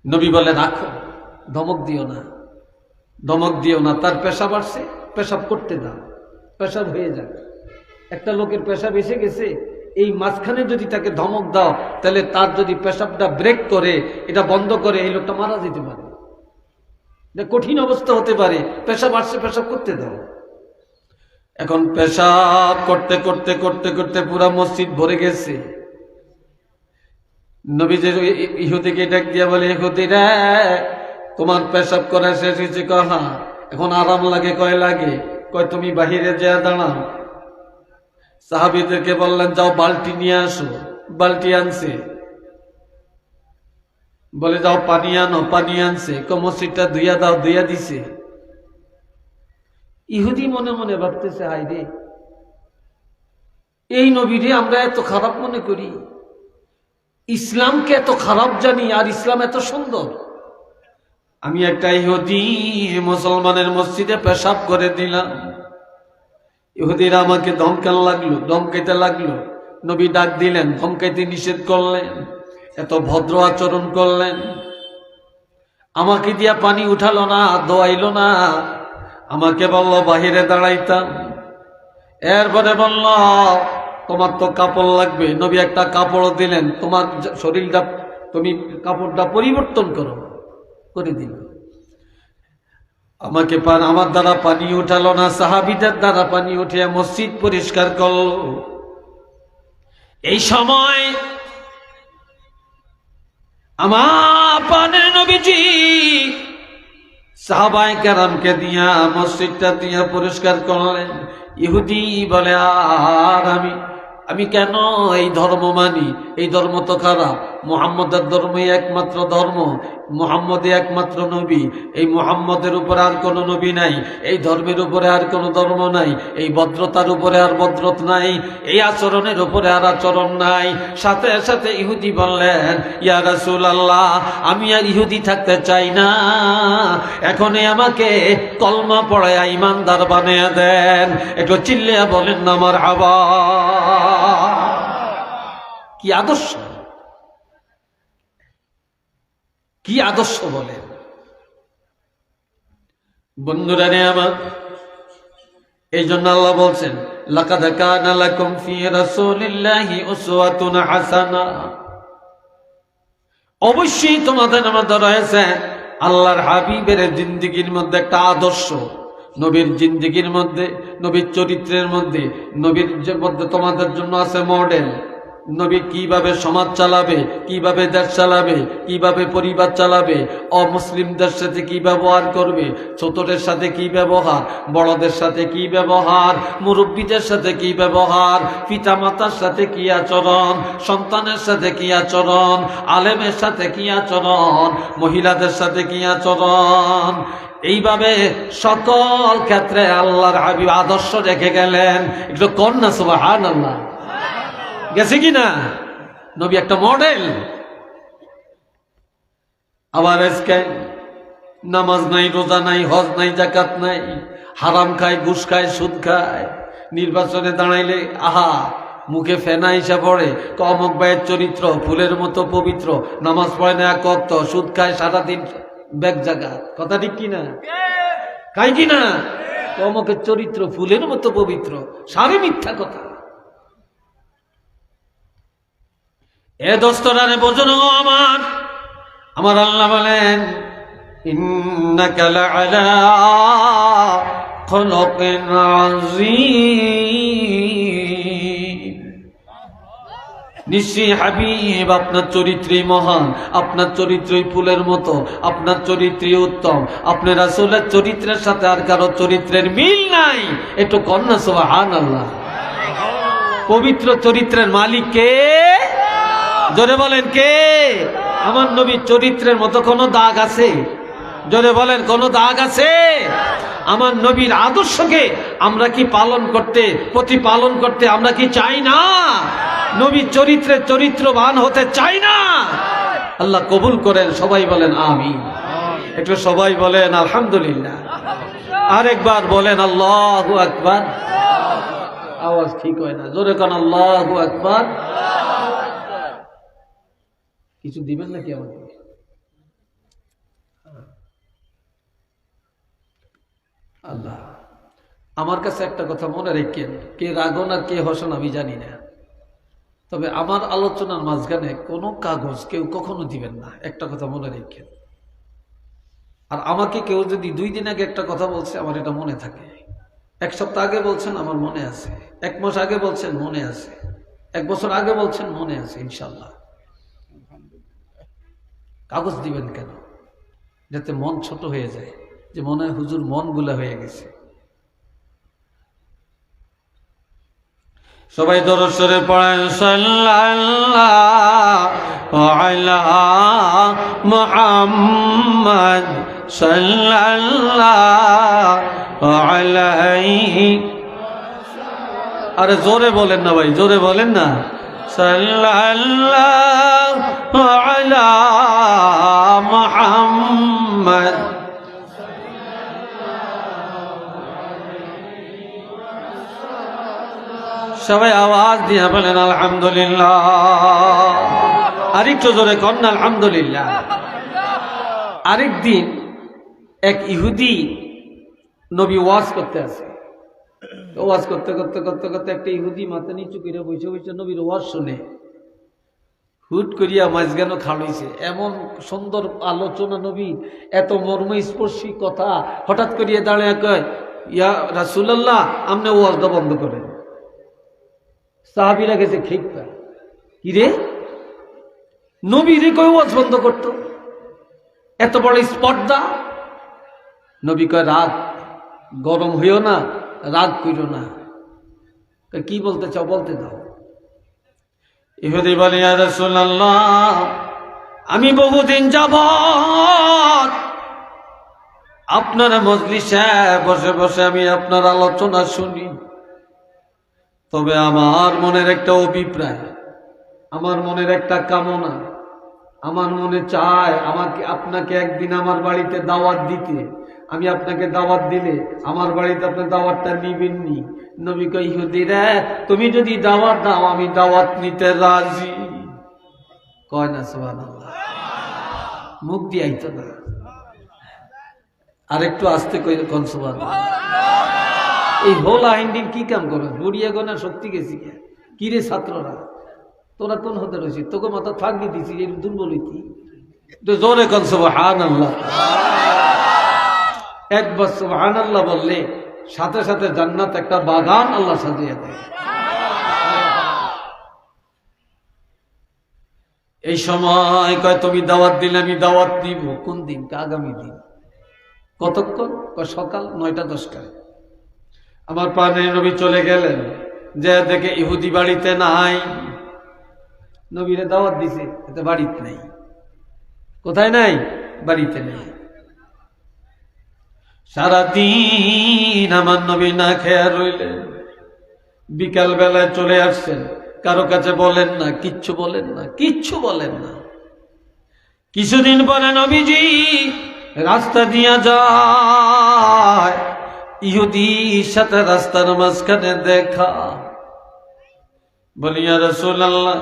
নবী বলে, রাখো, ধমক দিও না, ধমক দিও না। তার পেশাব আসছে, পেশাব করতে দাও, পেশাব হয়ে যাক। একটা লোকের পেশাব এসে গেছে, এই মাঝখানে যদি তাকে ধমক দাও, তাহলে তার যদি পেশাবটা ব্রেক করে, এটা বন্ধ করে, এই লোকটা মারা যেতে পারে, কঠিন অবস্থা হতে পারে। পেশাব আসছে, পেশাব করতে দাও। এখন পেশাব করতে করতে করতে করতে পুরা মসজিদ ভরে গেছে। নবীজি ইহুদিকে ডাক দিয়া বলে, ইহুদি রে, তোমার পেশাব করা শেষ হয়েছে? কহা। এখন আরাম লাগে, কয় লাগে, কয় তুমি বাহিরে যা দাঁড়াও। সাহাবীদেরকে বললেন যাও বালতি নিয়ে আসো, বালতি আনছে। বলে যাও পানি আনো, পানি আনছে। মসজিদটা ধুইয়া দাও, ধুইয়া দিছে। ইহুদি মনে মনে ভাবতেছে, হাই রে, এই নবীরে আমরা এত খারাপ মনে করি, ইসলামকে এত খারাপ জানি, আর ইসলাম এত সুন্দর। আমি একটা ইহুদি মুসলমানের মসজিদে পেশাব করে দিলাম, ইহুদিরা আমাকে ধমকাইতে লাগলো। নবী ডাক দিলেন, ধমকাইতে নিষেধ করলেন, এত ভদ্র আচরণ করলেন। আমাকে দিয়া পানি উঠালো না, দোয়াইলো না, আমাকে বলল বাহিরে দাঁড়াইতাম। এরপরে বলল তোমার তো কাপড় লাগবে। নবী একটা কাপড় দিলেন, তোমার শরীরটা, তুমি কাপড়টা পরিবর্তন করো, করে দিল। আমাকে আমার দ্বারা পানি উঠালো না, সাহাবীদের দ্বারা পানি উঠিয়ে মসজিদ পরিষ্কার করলো। এই সময় আমার পানের নবীজি সাহাবায়ে কেরামকে দিয়া মসজিদটা দিয়া পরিষ্কার করলেন। ইহুদি বলে, আর আমি কেন এই ধর্ম মানি? এই ধর্ম তো খারাপ। মুহাম্মদের ধর্মই একমাত্র ধর্ম, মুহাম্মদই একমাত্র নবী। এই মুহাম্মদের উপরে আর কোনো নবী নাই, এই ধর্মের উপরে আর কোনো ধর্ম নাই, এই ভদ্রতার উপরে আর ভদ্রতা নাই, এই আচরণের উপরে আর আচরণ নাই। সাথে সাথে ইহুদি বললেন, ইয়া রাসূলুল্লাহ, আমি আর ইহুদি থাকতে চাই না, এখনই আমাকে কলমা পড়ায়া ঈমানদার বানিয়ে দেন। একটু চিল্লিয়া বলেন না মারহাবা। কি আদর্শ, কি আদর্শ বলেন বন্ধুরা রে আমার। এই জন্য আল্লাহ বলছেন, লাকাদ কানা লাকুম ফি রাসূলিল্লাহি উসওয়াতুন হাসানা, অবশ্যই তোমাদের মধ্যে রয়েছে আল্লাহর হাবিবের জিন্দেগীর মধ্যে একটা আদর্শ, নবীর জিন্দেগীর মধ্যে, নবীর চরিত্রের মধ্যে, নবীর মধ্যে তোমাদের জন্য আছে মডেল। নবী কিভাবে সমাজ চালাবে, কিভাবে দেশ চালাবে, কিভাবে পরিবার চালাবে, অমুসলিমদের সাথে কি ব্যবহার করবে, ছোটদের সাথে কি ব্যবহার, বড়দের সাথে কি ব্যবহার, মুরব্বীদের সাথে কি ব্যবহার, পিতামাতার সাথে কি আচরণ, সন্তানের সাথে কি আচরণ, আলেমের সাথে কি আচরণ, মহিলাদের সাথে কি আচরণ, এইভাবে সকল ক্ষেত্রে আল্লাহর হাবিব আদর্শ রেখে গেলেন। একটু কন্যা সুবহানাল্লাহ, গেছে কিনা? নবী একটা মডেল। আবার আজকে নামাজ নাই, রোজা নাই, হজ নাই, যাকাত নাই, হারাম খায়, ঘুষ খায়, সুদ খায়। নির্বাচনে দাঁড়াইলে আহা মুখে ফেনা এসে পড়ে, অমুক ভাইয়ের চরিত্র ফুলের মতো পবিত্র, নামাজ পড়ে না এক ওয়াক্ত, সুদ খায় সারাদিন ব্যাগ জাগাত। কথা ঠিক কিনা? খায় কিনা? অমুকের চরিত্র ফুলের মতো পবিত্র, সারে মিথ্যা কথা। এ দোস্তরারে বোঝানো আমার আল্লাহ বলেন, ইন্নাকা লাআলা খুলুকিন আযীম, নিশ্চয়ই হাবিব আপনার চরিত্রই মহান, আপনার চরিত্রই ফুলের মতো, আপনার চরিত্রই উত্তম। আপনার রাসূলের চরিত্রের সাথে আর কারো চরিত্রের মিল নাই। একটু কন্যা সুবহানাল্লাহ। পবিত্র চরিত্রের মালিক কে? জোরে বলেন কে? আমার নবীর চরিত্রের মতো কোনো দাগ আছে? জোরে বলেন, কোনো দাগ আছে? আমার নবীর আদর্শকে আমরা কি প্রতিপালন করতে আমরা কি চাই না? নবীর চরিত্রের চরিত্রবান হতে চাই না? আল্লাহ কবুল করেন। সবাই বলেন আমিন। একটু সবাই বলেন আলহামদুলিল্লাহ। আরেকবার বলেন আল্লাহু আকবার। আওয়াজ ঠিক হয় না, জোরে কোন আল্লাহু আকবার। কিছু দিবেন নাকি আমাকে? আল্লাহ, আমার কাছে একটা কথা মনে রেখেন, কে রাগন আর কে হসন আমি জানি না, তবে আমার আলোচনার মাঝখানে কোনো কাগজ কেউ কখনো দিবেন না, একটা কথা মনে রেখেন। আর আমাকে কেউ যদি 2 দিন আগে একটা কথা বলছে, আমার এটা মনে থাকে। 1 সপ্তাহ আগে বলছেন, আমার মনে আছে। 1 মাস আগে বলছেন, মনে আছে। 1 বছর আগে বলছেন, মনে আছে ইনশাল্লাহ। কাগজ দিবেন কেন? যাতে মন ছোট হয়ে যায়, যে মনে হয় হুজুর মন গুলা হয়ে গেছে। সবাই দরুদ শরীফ পড়েন, সাল্লাল্লাহু আলা মুহাম্মদ সাল্লাল্লাহু আলাইহি। আরে জোরে বলেন না ভাই, জোরে বলেন না। সাল্লাল্লাহু আলা মুহাম্মদ। সবাই আওয়াজ দিয়ে বলেন আলহামদুলিল্লাহ। আরেকটু জোরে কন না আলহামদুলিল্লাহ। আরেকদিন এক ইহুদি নবী ওয়াজ করতে আসে। ওয়াজ করতে করতে করতে করতে একটা ইহুদি মাথা নিচু করে বসে বসে নবীর ওয়াজ শুনে হুট করিয়া মাঝখানে খাড়াইছে। এমন সুন্দর আলোচনা নবী, এত মর্মস্পর্শী কথা, হঠাৎ করিয়া দাঁড়িয়ে কয়, ইয়া রাসূলুল্লাহ আপনি ওয়াজটা বন্ধ করেন। সাহাবীরা গেছে খেপা, কি রে নবী রে কই ওয়াজ বন্ধ করতো, এত বড় স্পর্ধা। নবী কয় রাগ, গরম হইও না, রাগ কইরো না, কি বলতে চাও বলতে দাও। ইহুদি বলে, ইয়া রাসূলুল্লাহ আমি বহুদিন যাবত আপনার মজলিসে বসে বসে আমি আপনার আলোচনা শুনি, তবে আমার মনের একটা অভিপ্রায়, আমার মনের একটা কামনা, আমার মনে চায় আমাকে আপনাকে একদিন আমার বাড়িতে দাওয়াত দিতে। আমি আপনাকে দাওয়াত দিলে আমার বাড়িতে আপনি দাওয়াতটা নিবেননি। নবী কয়, ইহুদি রে তুমি যদি দাওয়াত দাও আমি দাওয়াত নিতে রাজি। কয় না সুবহানাল্লাহ, মুখ দিয়ে আইতো না, আর একটু আস্তে কোন সুবহানাল্লাহ। এই হোলা হিন্দির কি কাম করে বুড়িয়া গোনা শক্তি গেছি কি রে ছাত্ররা, তোরা কোন হতে রয়েছিস, তোকে মাথা ফাঁকি দিছি এই দুর্বল হইতি তো জোরে কোন সুবহানাল্লাহ। একবার সুবহানাল্লাহ বললে সাথে সাথে জান্নাত একটা বাগান আল্লাহ সাজিয়ে দেয়। এই সময় কয় তুমি দাওয়াত দিলে আমি দাওয়াত দিব। কোন দিন? আগামী দিন। কতক্ষণ? সকাল 9টা 10টায়। আমার পানে নবী চলে গেলেন, যে দেখে ইহুদি বাড়িতে নাই। নবীরে দাওয়াত দিছে, এতে বাড়িতে নাই। কোথায় নাই? বাড়িতে নেই। সারাদিন আমার নবী না খেয়ে রইলেন, বিকাল বেলায় চলে আসছেন, কারো কাছে বলেন না, কিচ্ছু বলেন না, কিচ্ছু বলেন না। কিছুদিন পরে নবীজি রাস্তা দিয়া যায়, ইহুদির সাথে রাস্তার মাঝখানে দেখা। বলি, ইয়া রাসূলুল্লাহ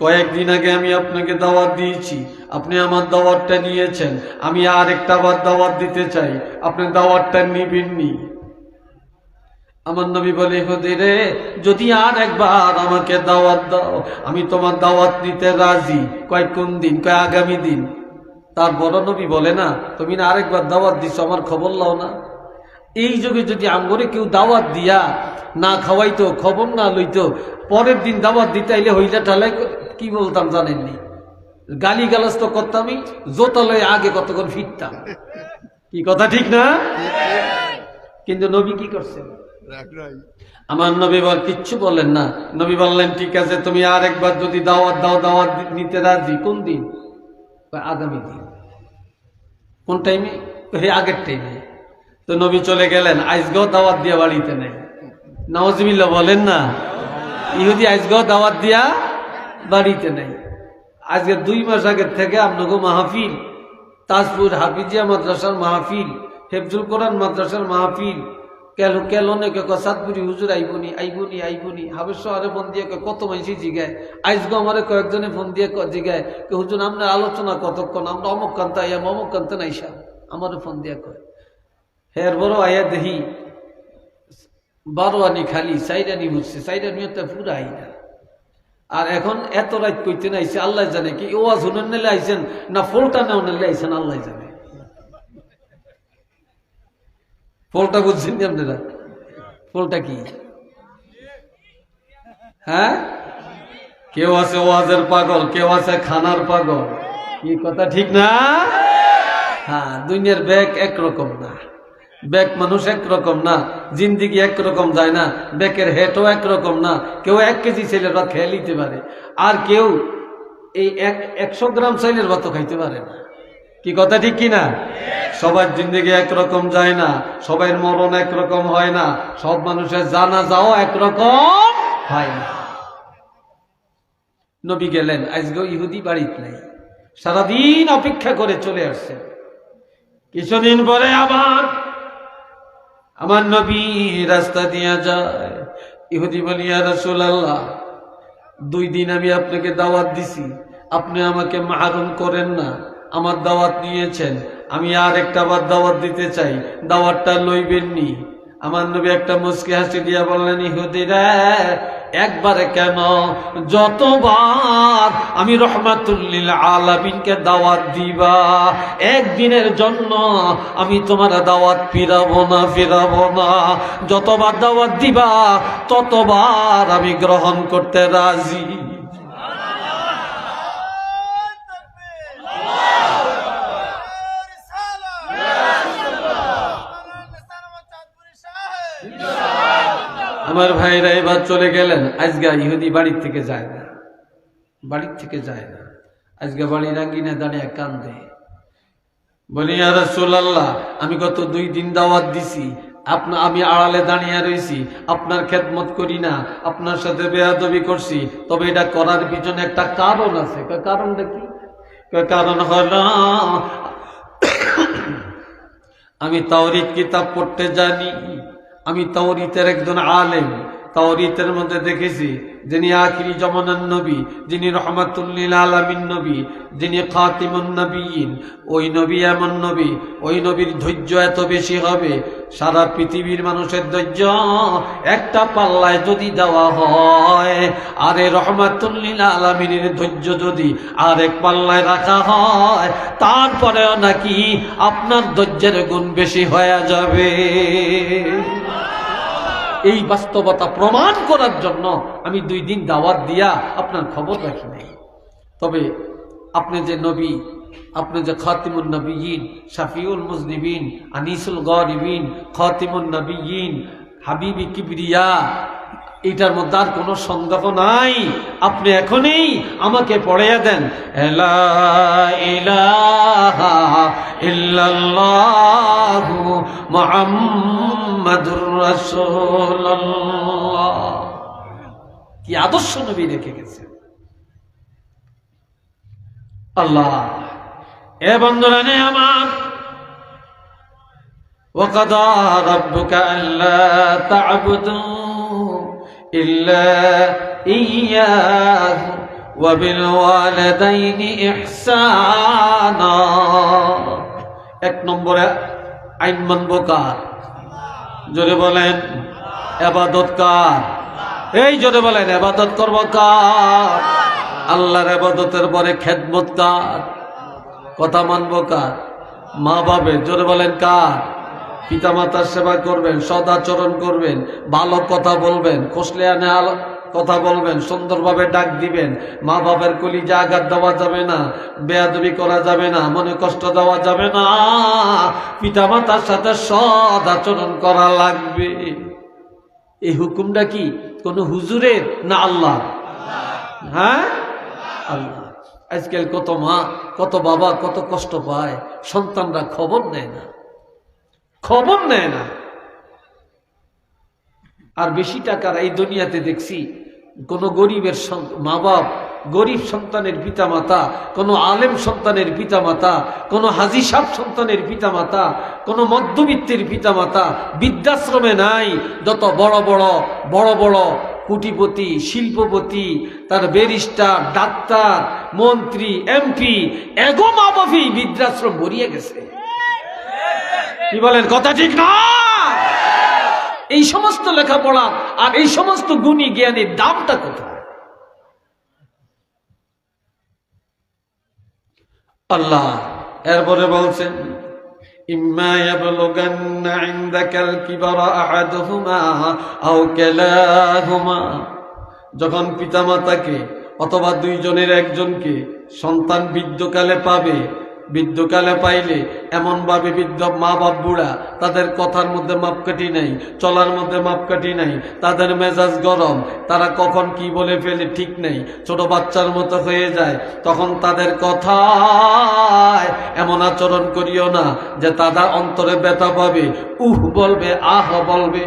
কয়েকদিন আগে আমি আপনাকে দাওয়াত দিয়েছি, আপনি আমার দাওয়াতটা নিয়েছেন, আমি আর একটা বার দাওয়াত দিতে চাই, আপনি দাওয়াতটা নিবেননি। আমার নবী বলে, ইহুদি রে যদি আর একবার আমাকে দাওয়াত দাও আমি তোমার দাওয়াত নিতে রাজি। কয় কোন দিন? কয় আগামী দিন। তার বড় নবী বলে না তুমি না আরেকবার দাওয়াত দিছো, আমার খবর লাও না। এই যুগে যদি আমগরে কেউ দাওয়াত দিয়া না খাওয়াইতো, খবর না লইতো, পরের দিন দাওয়াত দিতে আইলে হইলে ঠালাই কি বলতাম জানেননি? গালি গালাজ তো করতামই, জোতালয়ে আগে কতক্ষণ ফিরতাম। কি কথা ঠিক না? কিন্তু নবী কি করছেন? আমার নবী বল কিচ্ছু বলেন না। নবী বললেন ঠিক আছে তুমি আর একবার যদি দাওয়াত দাও, দাওয়াত নিতে রাজি। কোন দিন? আগামী দিন। কোন টাইমে? আগের টাইমে। তো নবী চলে গেলেন, আজকেও দাওয়াত দিয়া বাড়িতে নেই। নাউজুবিল্লাহ বলেন না। ইহুদি আজকেও দাওয়াত দিয়া বাড়িতে নেই। আজকে 2 মাস আগের থেকে আপনাকে মাহফিল, তাজপুর হাফিজিয়া মাদ্রাসার মাহফিল, হেফজুল কোরআন মাদ্রাসার মাহফিল, সাতপুরি হুজুর আইবনি আইবনি আইবনি হাবের শহরে ফোন দিয়ে কত মানুষই জিগায়। আজকে আমার কয়েকজনে ফোন দিয়ে জিগায় হুজুর আপনার আলোচনা কতক্ষণ, আমরা অমুক কান্তা আইয়াম অমুক কান্তা নাইসা, আমার ফোন দিয়ে কয়। হের বড় আয়া দেখি 12 আনি খালি 4 আনি বুঝছে, 4 আনি পুরা আই না। আর এখন এত রাত কইতে নাইছে আল্লাহ জানে, কি ওয়াজ হুনেন নেলে আইছেন না ফোলটা নেও নেলে আইছেন আল্লাহ জানে। ফলটা বুঝছেন নি আপনারা? ফলটা কি? হ্যাঁ, কেউ আছে ওয়াজের পাগল, কেউ আছে খানার পাগল। কি কথা ঠিক না? হ্যাঁ, দুনিয়ার ব্যাগ একরকম না, ব্যাগ মানুষ একরকম না, জিন্দিগি একরকম যায় না, ব্যাগের হেটও একরকম না। কেউ 1 কেজি চাইলের ভাত খেয়ে নিতে পারে, আর কেউ এই 100 গ্রাম চাইলের ভাত খাইতে পারে না। কি কথা ঠিক কিনা? সবার জিন্দিগি একরকম যায় না, সবার মরণ একরকম হয় না, সব মানুষের জানাজাও একরকম হয় না। নবী গেলেন, আজকেও ইহুদি বাড়িতে নাই, সারাদিন অপেক্ষা করে চলে আসছে। কিছুদিন পরে আবার আমার নবী রাস্তা দিয়ে যায়। ইহুদি বলি, ইয়া রাসূলুল্লাহ, 2 দিন আমি আপনাকে দাওয়াত দিছি, আপনি আমাকে মাহরুম করেন না। আমার দাওয়াত নিয়েছেন, আমি আর একটা বার দাওয়াত দিতে চাই, দাওয়াতটা লইবেননি? আমার নবী একটা মুচকি হাসি দিয়া বললেন, ইহুদিরা, একবারে কেন, যতবার আমি রহমাতুল লিল আলামিনকে দাওয়াত দিবা, একদিনের জন্য আমি তোমার দাওয়াত ফিরাবো না। যতবার দাওয়াত দিবা ততবার আমি গ্রহণ করতে রাজি। আমার ভাইরা এবার চলে গেলেন। আজকে ইহুদি বাড়ির থেকে যায় না, আজকে বাড়ির আঙ্গিনে দাঁড়িয়ে কান্দে। বলি, ইয়া রাসূলুল্লাহ, আমি গত 2 দিন দাওয়াত দিছি, আমি আড়ালে দাঁড়িয়ে রয়েছি, আপনার খেদমত করি না, আপনার সাথে বেয়াদবি করছি, তবে এটা করার পিছনে একটা কারণ আছে। কারণটা কি? কারণ হলো আমি তাওরীত কিতাব পড়তে জানি, আমি তাওরীতের একজন আলেম। তাওরীতের মধ্যে দেখেছি, যিনি আখিরি জামানার নবী, যিনি রহমাতুল লিল আলামিন নবী, যিনি খাতিমুন নবিয়্যিন, ওই নবী এমন নবী, ওই নবীর ধৈর্য এত বেশি হবে, সারা পৃথিবীর মানুষের ধৈর্য একটা পাল্লায় যদি দেওয়া হয়, আর এই রহমাতুল লিল আলামিনের ধৈর্য যদি আরেক পাল্লায় রাখা হয়, তারপরেও নাকি আপনার ধৈর্যের গুণ বেশি হয়ে যাবে। এই বাস্তবতা প্রমাণ করার জন্য আমি 2 দিন দাওয়াত দিয়া আপনার খবর রাখি নাই। তবে আপনি যে নবী, আপনি যে খাতিমুন নবিয়্যিন, শাফিউল মুজনিবিন, আনিসুল গারিবিন, খাতিমুন নবিয়্যিন, হাবিবি কিবরিয়া, এটার মধ্যে আর কোনো সন্দেহ নাই। আপনি এখনই আমাকে পড়াইয়া দেন, লা ইলাহা ইল্লাল্লাহু মুহাম্মাদুর রাসূলুল্লাহ। কি আদর্শ নবী রেখে গেছে আল্লাহ। এ বন্ধুরা নে আমার, ওয়াকাদা রাব্বুকা আল্লা তা'বুদু ইল্লা ইয়্যাহু ওয়া বিল ওয়ালিদাইনি ইহসানা। 1 নম্বরে আইন মানব কার? জোরে বলেন, ইবাদত কার? এই জোরে বলেন, ইবাদত করব কার? আল্লাহর ইবাদতের পরে খেদমত কার? কথা মানব কার? মা বাবার। জোরে বলেন কার? পিতা মাতার সেবা করবেন, সদাচরণ করবেন, ভালো কথা বলবেন, খোসলে আনে কথা বলবেন, সুন্দরভাবে ডাক দিবেন। মা বাবার কলিজা আঘাত দেওয়া যাবে না, বেয়াদবি করা যাবে না, মনে কষ্ট দেওয়া যাবে না, পিতা মাতার সাথে সদাচরণ করা লাগবে। এই হুকুমটা কি কোন হুজুরের না আল্লাহ? হ্যাঁ, আল্লাহ। আজকাল কত মা, কত বাবা কত কষ্ট পায়, সন্তানরা খবর নেয় না। আর বেশি টাকার এই দুনিয়াতে দেখছি কোন গরিবের মা বাপ, গরিব সন্তানের পিতা মাতা, কোন আলেম সন্তানের পিতা মাতা, কোন হাজী সাহেব সন্তানের পিতা মাতা, কোন মধ্যবিত্তের পিতা মাতা বৃদ্ধাশ্রমে নাই। যত বড় বড় কোটিপতি, শিল্পপতি, তার ব্যারিস্টার, ডাক্তার, মন্ত্রী, এমপি, এগো মা বাপি বৃদ্ধাশ্রম ভরিয়ে গেছে। কি বলেন, কথা ঠিক না? এই সমস্ত লেখাপড়া আর এই সমস্ত গুণী জ্ঞানের দামটা কোথায়? আল্লাহ এরপরে বলছেন, ইম্মা ইয়াবলুগান্না ইনদাকাল কিবারা আহাদুহুমা আও কিলাহুমা। যখন পিতামাতাকে অথবা 2 জনের একজনকে সন্তান বৃদ্ধকালে পাবে, বৃদ্ধকালে পাইলে এমনভাবে বৃদ্ধ মা বাপ বুড়া, তাদের কথার মধ্যে মাপকাঠি নাই, চলার মধ্যে মাপকাঠি নাই, তাদের মেজাজ গরম, তারা কখন কি বলে ফেলে ঠিক নেই, ছোট বাচ্চার মতো হয়ে যায়। তখন তাদের কথায় এমন আচরণ করিও না যে তারা অন্তরে ব্যথা পাবে, বলবে, আহ বলবে,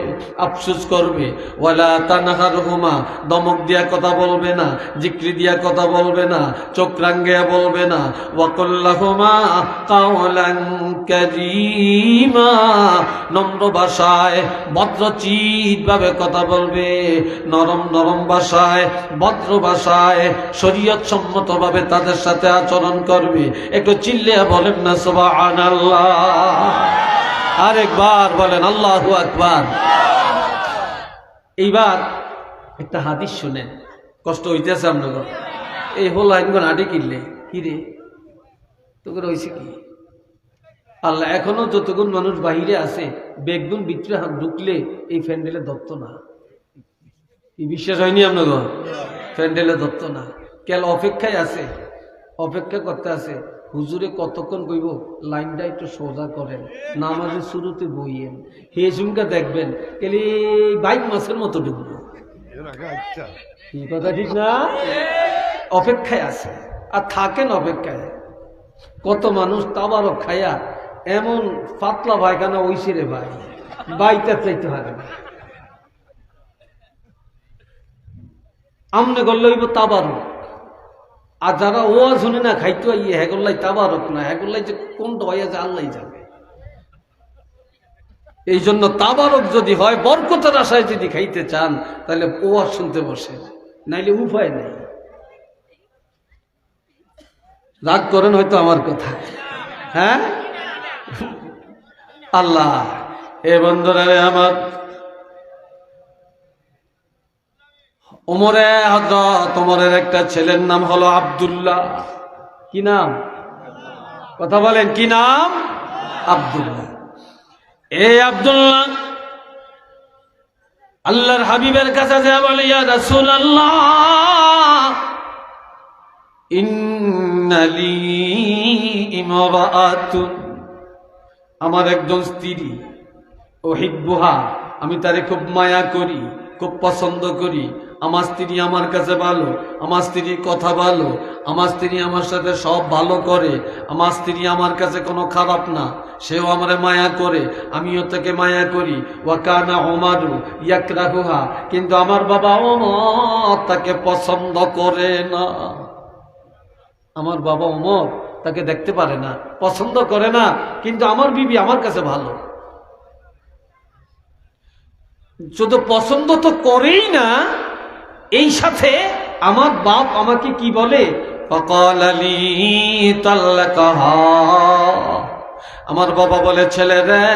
আফসোস করবে। ওয়ালা তানহারহুমা, দমক দিয়া কথা বলবে না, জিক্রি দিয়া কথা বলবে না, চোখ রাঙ্গিয়া বলবে না। ওয়াকুল্লাহুমা কাওলান কারীমা, নম্র ভাষায় ভদ্রচিত ভাবে কথা বলবে, নরম নরম ভাষায়, ভদ্র ভাষায়, শরীয়ত সম্মত ভাবে তাদের সাথে আচরণ করবে। একটু চিল্লিয়া বলেন না সুবহানাল্লাহ। আরেকবার বলেন আল্লাহু আকবার। এইবার একটা হাদিস শুনেন, কষ্ট হইতেছে আপনাদের। এই হল আইনগণ আডি কিনলে কি রে তোকে হয়েছে কি? আল্লাহ, এখনো যতগুণ মানুষ বাহিরে আছে, বেগুন ভিতরে হাত ঢুকলে এই ফ্যান্ডেলে ধরত না। কি বিশ্বাস হয়নি আপনাদের? ফ্যান্ডেলে ধরত না। কেল অপেক্ষায় আছে, অপেক্ষা করতে আছে। হুজুরে কতক্ষণ কইব, লাইনটা একটু সোজা করেন, নামাজের শুরুতে বইয়েন, হে ঝুমকা দেখবেন কেলি 22 মাসের মতো ঢুকবো। কি কথা ঠিক না? অপেক্ষায় আছে আর থাকেন অপেক্ষায়। কত মানুষ তাবারক খায়া এমন পাতলা পায়খানা ওইসে রে ভাই, বাইতে চাইতে পারে না। আমনে করলে হইব তাবারক, আর যারা ওয়াজ শুনে না খাইতে আইয়ে হেগোল্লাই তাবারক না, হেগোল্লাই যে কোনটা হইয়া যে আল্লাহ যাবে। এই জন্য তাবারক যদি হয়, বরকতের আশায় যদি খাইতে চান, তাহলে ওয়াজ শুনতে বসে, নাইলে উপায় নেই। রাগ করেন হয়তো আমার কথা, হ্যাঁ? আল্লাহ, এ বন্ধুরা আমার, ওমরে হযরত ওমরের একটা ছেলের নাম হলো আব্দুল্লাহ। কি নাম? কথা বলেন, কি নাম? আব্দুল্লাহ। এই আব্দুল্লাহ আল্লাহর হাবিবের কাছে যা বলে, ইয়া রাসূলুল্লাহ, ইন্নালি ইমরাআতুন, আমার একজন স্ত্রী, উহিব্বুহা, আমি তারে খুব মায়া করি, খুব পছন্দ করি। আমার স্ত্রী আমার কাছে ভালো, আমার স্ত্রীর কথা ভালো, আমার স্ত্রী আমার সাথে সব ভালো করে, আমার স্ত্রী আমার কাছে কোনো খারাপ না, সেও আমারে মায়া করে, আমিও তাকে মায়া করি। ওয়া কানা উমারু ইয়াকরাহুহা, কিন্তু আমার বাবা ওমর তাকে পছন্দ করে না। আমার বাবা ওমর তাকে দেখতে পারে না, পছন্দ করে না, কিন্তু আমার বিবি আমার কাছে ভালো। শুধু পছন্দ তো করেই না, এই সাথে আমার বাপ আমাকে কি বলে, ফাকালালি তাল্লাকাহা, আমার বাবা বলে, ছেলে রে,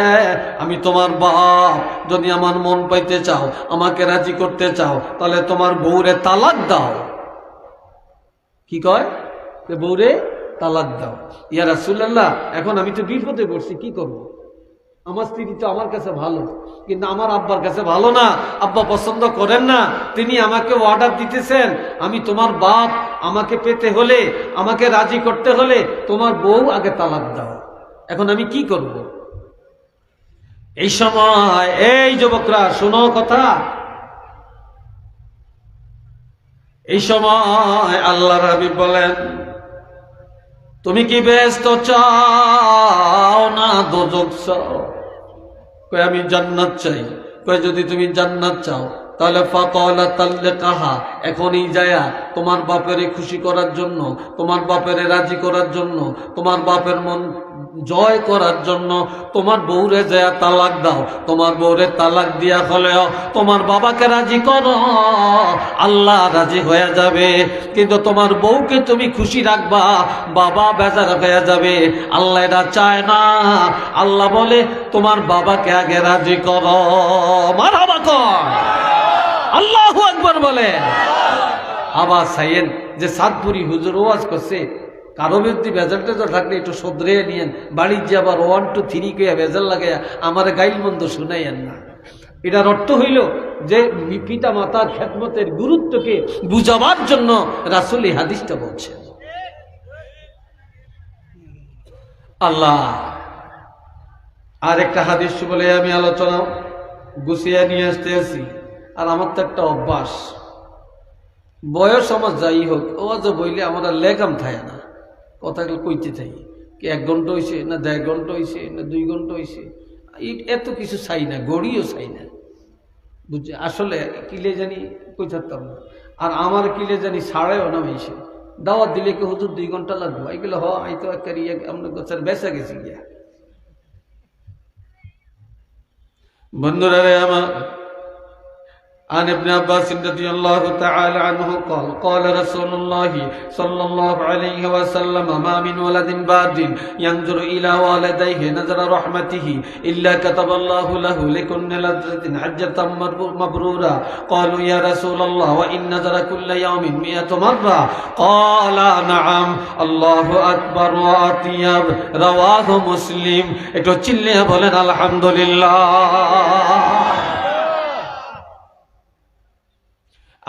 আমি তোমার বাপ, যদি আমার মন পাইতে চাও, আমাকে রাজি করতে চাও, তাহলে তোমার বউরে তালাক দাও। কি কয়? বউরে তালাক দাও। ইয়া রাসূলুল্লাহ, এখন আমি তো বিপদে পড়ছি, কি করব? আমার স্ত্রী তো আমার কাছে ভালো, কিন্তু আমার আব্বার কাছে ভালো না, আব্বা পছন্দ করেন না। তিনি আমাকে অর্ডার দিতেছেন, আমি তোমার বাপ, আমাকে পেতে হলে, আমাকে রাজি করতে হলে তোমার বউ আগে তালাক দাও। এখন আমি কি করব? এই সময় এই যুবকরা শোনো কথা, এই সময় আল্লাহর হাবিব বলেন, তুমি কি বেহেশত চাও না দোজখ চাও? কই আমি জান্নাত চাই। কই যদি তুমি জান্নাত চাও, তাহলে ফাকালা তাল্লাকাহা, এখনই যায়া তোমার বাপেরে খুশি করার জন্য, তোমার বাপেরে রাজি করার জন্য, তোমার বাপের মন জয় করার জন্য তোমার বউরে যায়া তালাক দাও। তোমার বউরে তালাক দিয়া হলেও তোমার বাবাকে রাজি করো, আল্লাহ রাজি হয়ে যাবে। কিন্তু তোমার বউকে তুমি খুশি রাখবা, বাবা বেজার হয়ে যাবে, আল্লাহ এটা চায় না। আল্লাহ বলে, তোমার বাবাকে আগে রাজি করো। মারহাবা কর, আল্লাহু আকবার বলে। আবার সাইয়েন যে সাতপুরি হুজুর ওয়াজ করছে, কারো ব্যক্তি বেজাল টেজাল থাকলে একটু সদরে নিয়েন, বাড়ির যে আবার 1 2 3 কইয়া বেজাল লাগাইয়া আমার গাইল মন্দ শুনাইয়েন না। এটার অর্থ হইল যে পিতা মাতার খেদমতের গুরুত্বকে বুঝাবার জন্য রাসূল এই হাদিসটা বলছেন। আল্লাহ আর একটা হাদিস বলে আমি আলোচনা গুছিয়ে নিয়ে আসতে আছি। আর আমার তো একটা অভ্যাস, বয়স আমার যাই হোক ও যে বইলে আমার আর লেগাম থাকে না, কথাগুলো কইতে থাকি। কি 1 ঘন্টা হয়েছে না 1.5 ঘন্টা হয়েছে না 2 ঘন্টা হয়েছে, এত কিছু চাই না, গড়িও চাই না, বুঝছি আসলে কিলে জানি কই থাকতাম না। আর আমার কিলে জানি ছাড়েও না হয়েছে, দাওয়াত দিলে কি হুজুর 2 ঘন্টা লাগবো, এইগুলো হ আই তো একটা আমরা গোছার বেসা গেছি গিয়া। বন্ধুরা রে আমার, عن ابن عباس رضي الله تعالى عنه قال قال رسول الله صلى الله عليه وسلم ما من ولد باد ينظر إلى والديه نظر رحمته إلا كتب الله له لكل لذة حجة مبرورة. قالوا يا رسول الله وإن نظر كل يوم 100 مرة. قال نعم. الله أكبر وأطيب. رواه مسلم. একটু চিল্লিয়ে বলেন আলহামদুলিল্লাহ।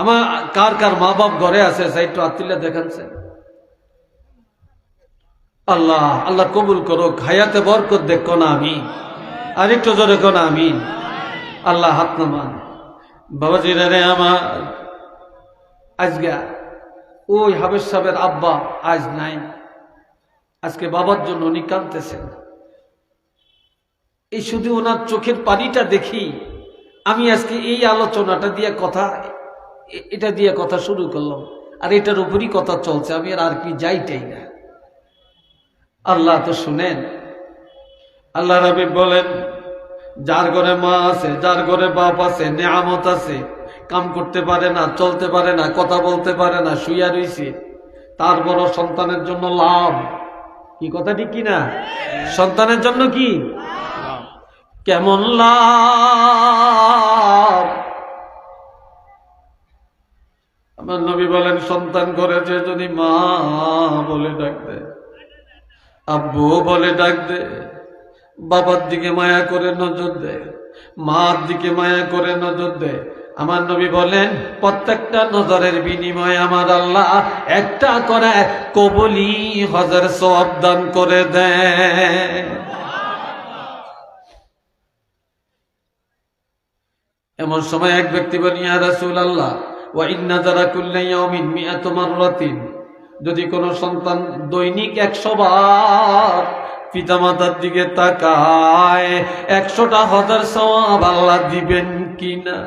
আমার কার কার মা বাপ ঘরে আছে একটু আত্মীয় দেখাচ্ছেন। আল্লাহ আল্লাহ কবুল করো, হায়াতে বরকত দেখো না আমি, আর একটু জোরে কোন আমি। আল্লাহ হাত নামান। বাবাজিরা রে আমার, আজকে ওই হাবেজ সাহেবের আব্বা আজ নাই, আজকে বাবার জন্য উনি কাঁদতেছেন। এই শুধু ওনার চোখের পানিটা দেখি আমি আজকে এই আলোচনাটা দিয়ে এটা দিয়ে কথা শুরু করলাম, আর এটার উপরই কথা চলছে, আমি আর কি যাইটাই না। আল্লাহ তো শুনেন, আল্লাহ রাবী বলেন যার ঘরে মা আছে, যার ঘরে বাপ আছে, নেয়ামত আছে, কাম করতে পারে না, চলতে পারে না, কথা বলতে পারে না, শুইয়া রইছে, তারপরও সন্তানের জন্য লাভ। কি কথা ঠিক কিনা? সন্তানের জন্য কি কেমন লাভ? আমার নবী বলেন সন্তান করেছে যদি মা বলে ডাক দে, আব্বু বলে ডাক দে, বাবার দিকে মায়া করে নজর দে, মার দিকে মায়া করে নজর দে। আমার নবী বলেন প্রত্যেকটা নজরের বিনিময়ে আমার আল্লাহ একটা করে কবুলি হজের সওয়াব দান করে দেয়। এমন সময় এক ব্যক্তি বলেন ইয়া রাসূলুল্লাহ ওয়া ইন্না যারা কুল্লা ইয়াউমিন 100 মাররাতিন, যদি কোনো সন্তান দৈনিক 100 বার পিতামাতার দিকে তাকায় 100টা হজের সওয়াব আল্লাহ দিবেন কিনা?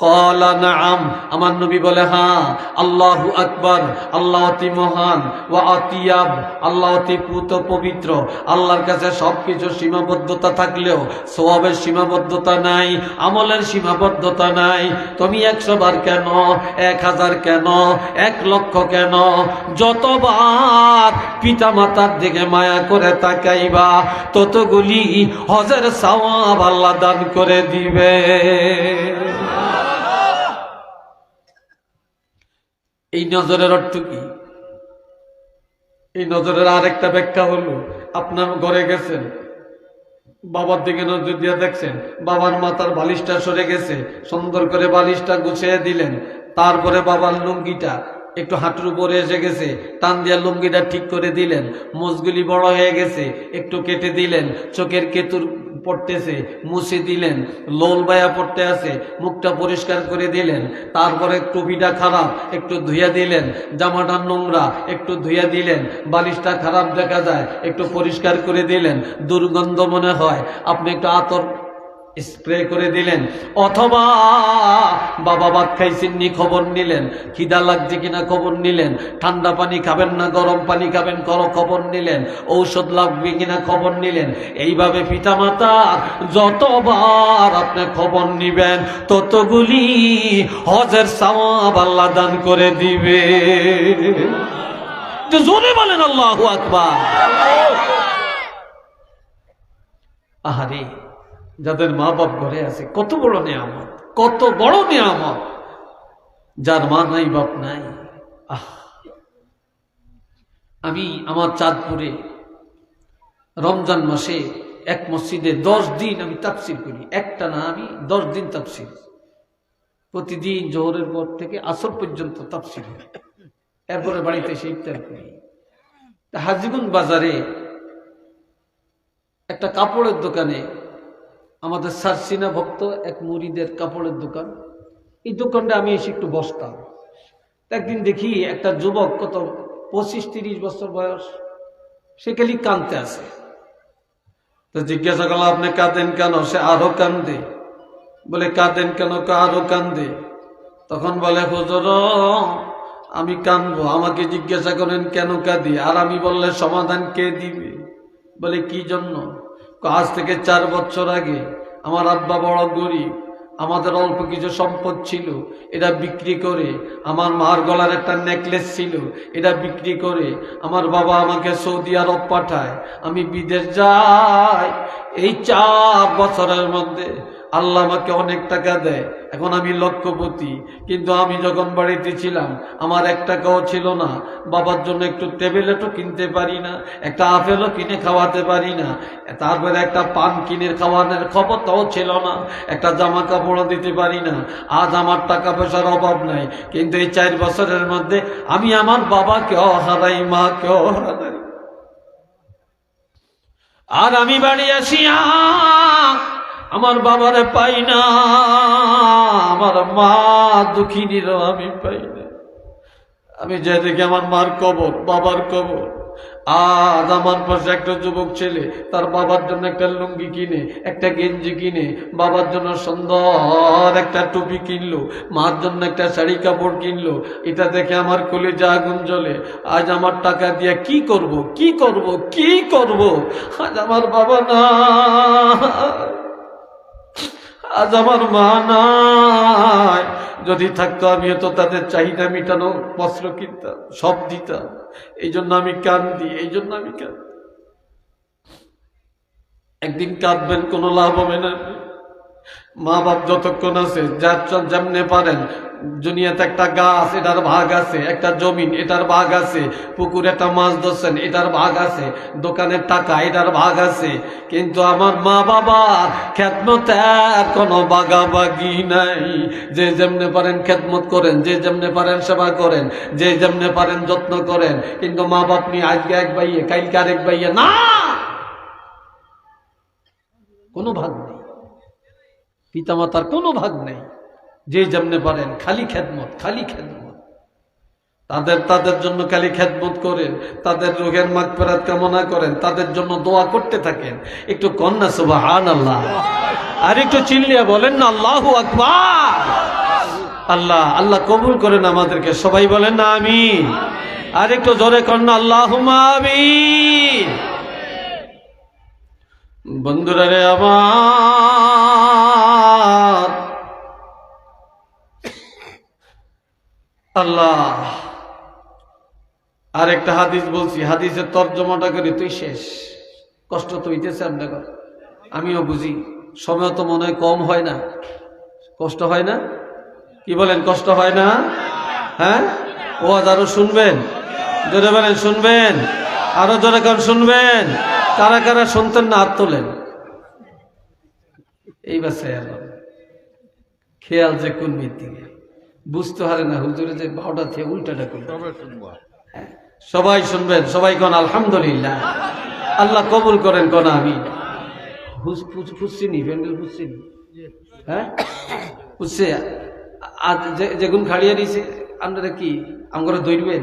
ক্বালা নাআম। আমার নবী বলে হ্যাঁ। আল্লাহু আকবার, আল্লাহ অতি মহান, ওয়া আতিয়াব, আল্লাহ অতি পবিত্র। আল্লাহর কাছে সবকিছু সীমাবদ্ধতা থাকলেও সওয়াবের সীমাবদ্ধতা নাই, আমলের সীমাবদ্ধতা নাই। তুমি 100 বার কেন, 1000 কেন, 1 লক্ষ কেন, যতবার পিতা মাতার দিকে মায়া করে তাকাইবা ততগুলি হজের সওয়াব আল্লাহ দান করে দিবে। এই নজরের অর্থ কি? এই নজরের আরেকটা ব্যাখ্যা হলো, আপনার ঘরে গেছেন, বাবার দিকে নজর দিয়ে দেখছেন বাবার মাথার বালিশটা সরে গেছে, সুন্দর করে বালিশটা গুছিয়ে দিলেন, তারপরে বাবার লুঙ্গিটা একটু হাঁটুর উপরে এসে গেছে, টান দিয়া লুঙ্গিটা ঠিক করে দিলেন, মোজগুলি বড় হয়ে গেছে একটু কেটে দিলেন, চোখের কেতুর পড়তেছে মুছে দিলেন, লোল বায়া পড়তে আছে মুখটা পরিষ্কার করে দিলেন, তারপরে টুপিটা খারাপ একটু ধুইয়া দিলেন, জামাটা নোংরা একটু ধুইয়া দিলেন, বালিশটা খারাপ দেখা যায় একটু পরিষ্কার করে দিলেন, দুর্গন্ধ মনে হয় আপনি একটু আতর স্প্রে করে দিলেন, অথবা বাবা ভাত খাইছেন নি খবর নিলেন, খিদা লাগছে কিনা খবর নিলেন, ঠান্ডা পানি খাবেন না গরম পানি খাবেন খবর নিলেন, ঔষধ লাগবে কিনা খবর নিলেন। এইভাবে পিতামাতা যতবার আপনি খবর নিবেন ততগুলি হজের সওয়াব আল্লাহ দান করে দিবে। জোরে বলেন আল্লাহু আকবার। আহারে, যাদের মা বাপ ঘরে আছে কত বড় নিয়ামত, কত বড় নিয়ামত। যার মা নাই বাপ নাই, আমি আমার চাঁদপুরে রমজান মাসে এক মসজিদে 10 দিন আমি তাফসীর করি, একটা না আমি 10 দিন তাফসীর, প্রতিদিন জোহরের পর থেকে আসর পর্যন্ত তাফসীর, এরপরে বাড়িতে এসে ইফতার করি। হাজীগঞ্জ বাজারে একটা কাপড়ের দোকানে, আমাদের সারসিনা ভক্ত এক মুরিদের কাপড়ের দোকান, এই দোকানটা আমি এসে একটু বসতাম। একদিন দেখি একটা যুবক, কত 25-30 বছর বয়স, সে খালি কাঁদতে আসে। তো জিজ্ঞাসা করলাম, আপনি কাঁদেন কেন? সে আরো কান্দে। বলে কাঁদেন কেন? আরো কান্দে। তখন বলে, হুজুর আমি কাঁদবো, আমাকে জিজ্ঞাসা করেন কেন কাঁদি, আর আমি বললে সমাধান কে দিবে? বলে কি জন্য? আজ থেকে 4 বছর আগে আমার আব্বা বড় গরিব, আমাদের অল্প কিছু সম্পদ ছিল, এটা বিক্রি করে, আমার মার গলার একটা নেকলেস ছিল, এটা বিক্রি করে আমার বাবা আমাকে সৌদি আরব পাঠায়, আমি বিদেশ যাই। এই 4 বছরের মধ্যে আল্লাহ আমাকে অনেক টাকা দেয়, এখন আমি লক্ষপতি। কিন্তু আমি যখন বাড়িতে ছিলাম আমার 1 টাকাও ছিল না। বাবার জন্য একটু টেবিলেটও কিনতে পারি না, একটা আপেলও কিনে খাওয়াতে পারি না, তারপরে একটা পান কিনে খাওয়ানোর ক্ষমতাও ছিল না, একটা জামা কাপড়ও দিতে পারি না। আজ আমার টাকা পয়সার অভাব নাই, কিন্তু এই 4 বছরের মধ্যে আমি আমার বাবাকেও হারাই, মাকেও হারাই। আর আমি বাড়ি আসিয়া আমার বাবারে পাই না, আমার মা দুঃখিনীরও আমি পাই না। আমি যে দেখি আমার মার কবর, বাবার কবর। আজ আমার পাশে একটা যুবক ছেলে তার বাবার জন্য একটা লুঙ্গি কিনে, একটা গেঞ্জি কিনে, বাবার জন্য সুন্দর একটা টুপি কিনলো, মার জন্য একটা শাড়ি কাপড় কিনলো। এটা দেখে আমার কলিজা আগুন জ্বলে। আজ আমার টাকা দিয়ে কি করব, কি করব, কি করব? আজ আমার বাবা না, আজ আমার মা নাই। যদি থাকতো আমি তো তাদের চাহিদা মিটানো বস্ত্র কিনতাম, সব দিতাম। এই জন্য আমি কাঁদি, এই জন্য আমি কাঁদি। একদিন কাঁদবেন, কোনো লাভ হবে না। মা বাপ যতক্ষণ আছে, যার যেমনে পারেন, দুনিয়াতে একটা গাছ, এটার ভাগ আছে, একটা জমিন, এটার ভাগ আছে, পুকুরে একটা মাছ ধরছেন, এটার ভাগ আছে, দোকানের টাকা, এটার ভাগ আছে। কিন্তু আমার মা বাবার খেদমতের কোনো বাগাবাগি নাই। যে যেমনে পারেন খেদমত করেন, যে যেমনে পারেন সেবা করেন, যে যেমনে পারেন যত্ন করেন। কিন্তু মা বাপ নিয়ে আজকে এক বাইয়ে, কালকে আরেক বাইয়ে, না, কোনো ভাগ নেই। পিতামাতার কোনো ভাগ নেই। যে যেমনে পারেন খালি খেদমত, খালি খেদমত। তাদের জন্য খালি খেদমত করেন, তাদের রোগের মাগফিরাত কামনা করেন, তাদের জন্য দোয়া করতে থাকেন। একটু কন্যা সুবহানাল্লাহ, আর একটু চিল্লিয়ে বলেন না আল্লাহু আকবার। আল্লাহ আল্লাহ কবুল করেন আমাদেরকে, সবাই বলেন না আমিন। আর একটু জোরে কন্যা আল্লাহুম্মা আমিন। বন্ধুরা রে আমার, আল্লাহ আর একটা হাদিস বলছি, হাদিসের তর্জমাটা করি, তুই শেষ। কষ্ট তো হইতেছে আপনাকে, আমিও বুঝি। সময় তো মনে হয় কম হয় না, কষ্ট হয় না? কি বলেন, কষ্ট হয় না? হ্যাঁ, ওয়াজ আরো শুনবেন? জোরে বলেন শুনবেন, আরো জোরে কারণ শুনবেন। কারা কারা শুনতেন না হাত তোলেন। এই বাসায় খেয়াল যে কোন দিকে বুঝতে পারে না, হুজুরে যে 12টা থেকে উল্টাটা করবে। সবাই শুনবেন, সবাই কোন আলহামদুলিল্লাহ। আল্লাহ কবুল করেন কোন আমি খুঁজছিনি, প্যান্ডেল খুঁজছিনি। হ্যাঁ বুঝছে, আজ যেগুন খাড়িয়ে দিয়েছে আপনারা কি আমরা ধরবেন?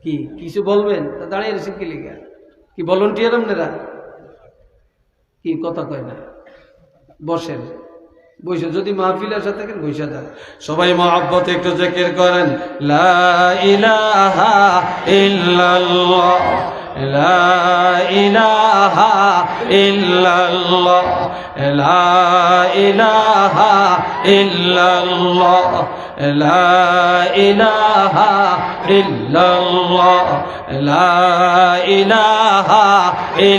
কি কিছু বলবেন? দাঁড়িয়ে রয়েছেন কি লিখা? কি ভলান্টিয়ার আপনারা? কি কথা কয় না? বসেন, বসে যদি মাহফিলের সাথে থাকেন বসে যান। সবাই মহব্বতে একটু জিকির করেন, লা ইলাহা ইল্লাল্লাহ, লা ইলাহা ইল্লাল্লাহ, লা ইলাহা ইল্লাল্লাহ, লা ইলাহা ইল্লাল্লাহ, লা ইলাহা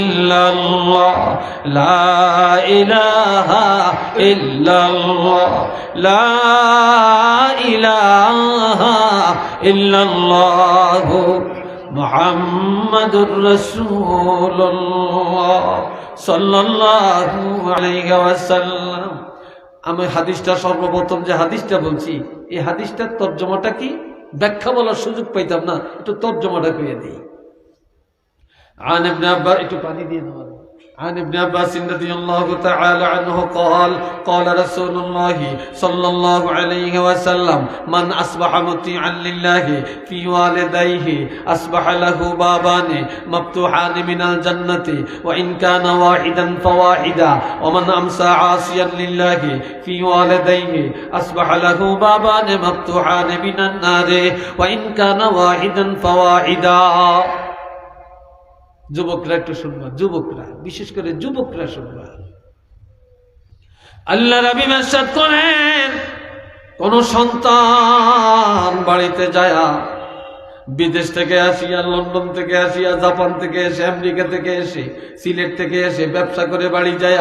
ইল্লাল্লাহ, লা ইলাহা ইল্লাল্লাহ, লা ইলাহা ইল্লাল্লাহ মুহাম্মাদুর রাসূলুল্লাহ সাল্লাল্লাহু আলাইহি ওয়াসাল্লাম। আমি হাদিসটা সর্বপ্রথম যে হাদিসটা বলছি, এই হাদিসটার তর্জমাটা কি, ব্যাখ্যা বলার সুযোগ পাইতাম না, একটু তর্জমাটা কইয়ে দিই। আন ইবনে আব্বাস, একটু পানি দিয়ে দেওয়া। عن ابن عباس رضي الله تعالى عنه قال قال رسول الله صلى الله عليه وسلم من أصبح مطيعا لله في والديه أصبح له بابان مفتوحان من الجنة وإن كان واحدا فواحدا ومن أمسى عاصيا لله في والديه أصبح له بابان مفتوحان من النار وإن كان واحدا فواحدا যুবকরা একটু শুনবা, যুবকরা বিশেষ করে যুবকরা শুনবা। আল্লাহ রাবী মেরশাদ করেন, কোন সন্তান বাড়িতে যায় বিদেশ থেকে আসিয়া, লন্ডন থেকে আসিয়া, জাপান থেকে এসে, আমেরিকা থেকে এসে, সিলেট থেকে এসে ব্যবসা করে বাড়ি যায়,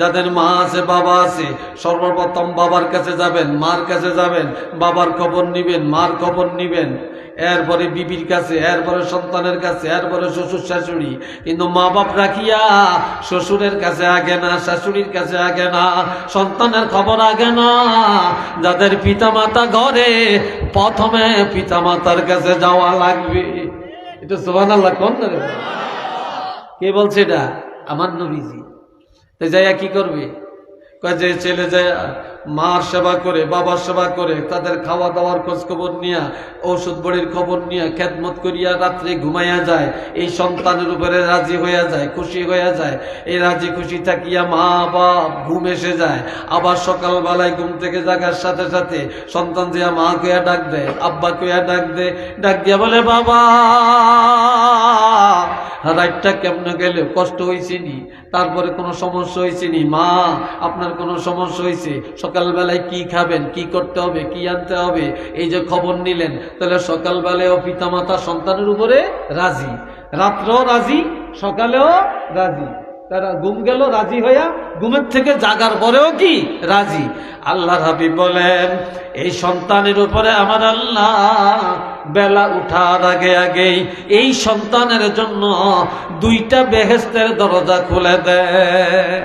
যাদের মা আছে বাবা আছে, সর্বপ্রথম বাবার কাছে যাবেন, মার কাছে যাবেন, বাবার খবর নিবেন, মার খবর নিবেন, এরপরে বিবির কাছে, এরপরে সন্তানের কাছে, এরপরে শ্বশুর শাশুড়ি। কিন্তু মা বাপ রাখিয়া শ্বশুরের কাছে আগে না, শাশুড়ির কাছে আগে না, সন্তানের খবর আগে না। যাদের পিতামাতা ঘরে, প্রথমে পিতামাতার কাছে যাওয়া লাগবে। এটা সুবহানাল্লাহ কোন রে? কে বলছে এটা? আমার নবীজি। তো যাইয়া কি করবে? কয় যে ছেলে যায় মার সেবা করে, বাবার সেবা করে, তাদের খাওয়া দাওয়ার খোঁজ খবর নিয়া, ঔষধ বড়ির খবর নিয়া, খেদমত করিয়া রাত্রে ঘুমাইয়া যায়, এই সন্তানের উপরে রাজি হইয়া যায়, খুশি হইয়া যায়। এই রাজি খুশি থাকিয়া মা বাপ ঘুম এসে যায়। আবার সকালবেলায় ঘুম থেকে জাগার সাথে সাথে সন্তান দিয়া মা কইয়া ডাক দেয়, আব্বা কইয়া ডাক দেয়, ডাক দিয়া বলে বাবা রাতটা কেমনে গেলে, কষ্ট হয়েছে নি? তারপরে কোনো সমস্যা হয়েছে নি? মা আপনার কোনো সমস্যা হয়েছে? সকালবেলায় কি খাবেন, কি করতে হবে, কি আনতে হবে, এই যে খবর নিলেন। তাহলে সকালবেলায় পিতামাতা সন্তানের উপরে রাজি, রাত্রেও রাজি, সকালেও রাজি। তারা ঘুম গেল রাজি হইয়া, ঘুমের থেকে জাগার পরেও কি রাজি। আল্লাহর হাবিব বলেন, এই সন্তানের উপরে আমার আল্লাহ বেলা উঠার আগে আগেই এই সন্তানের জন্য 2টা বেহেশতের দরজা খুলে দেয়।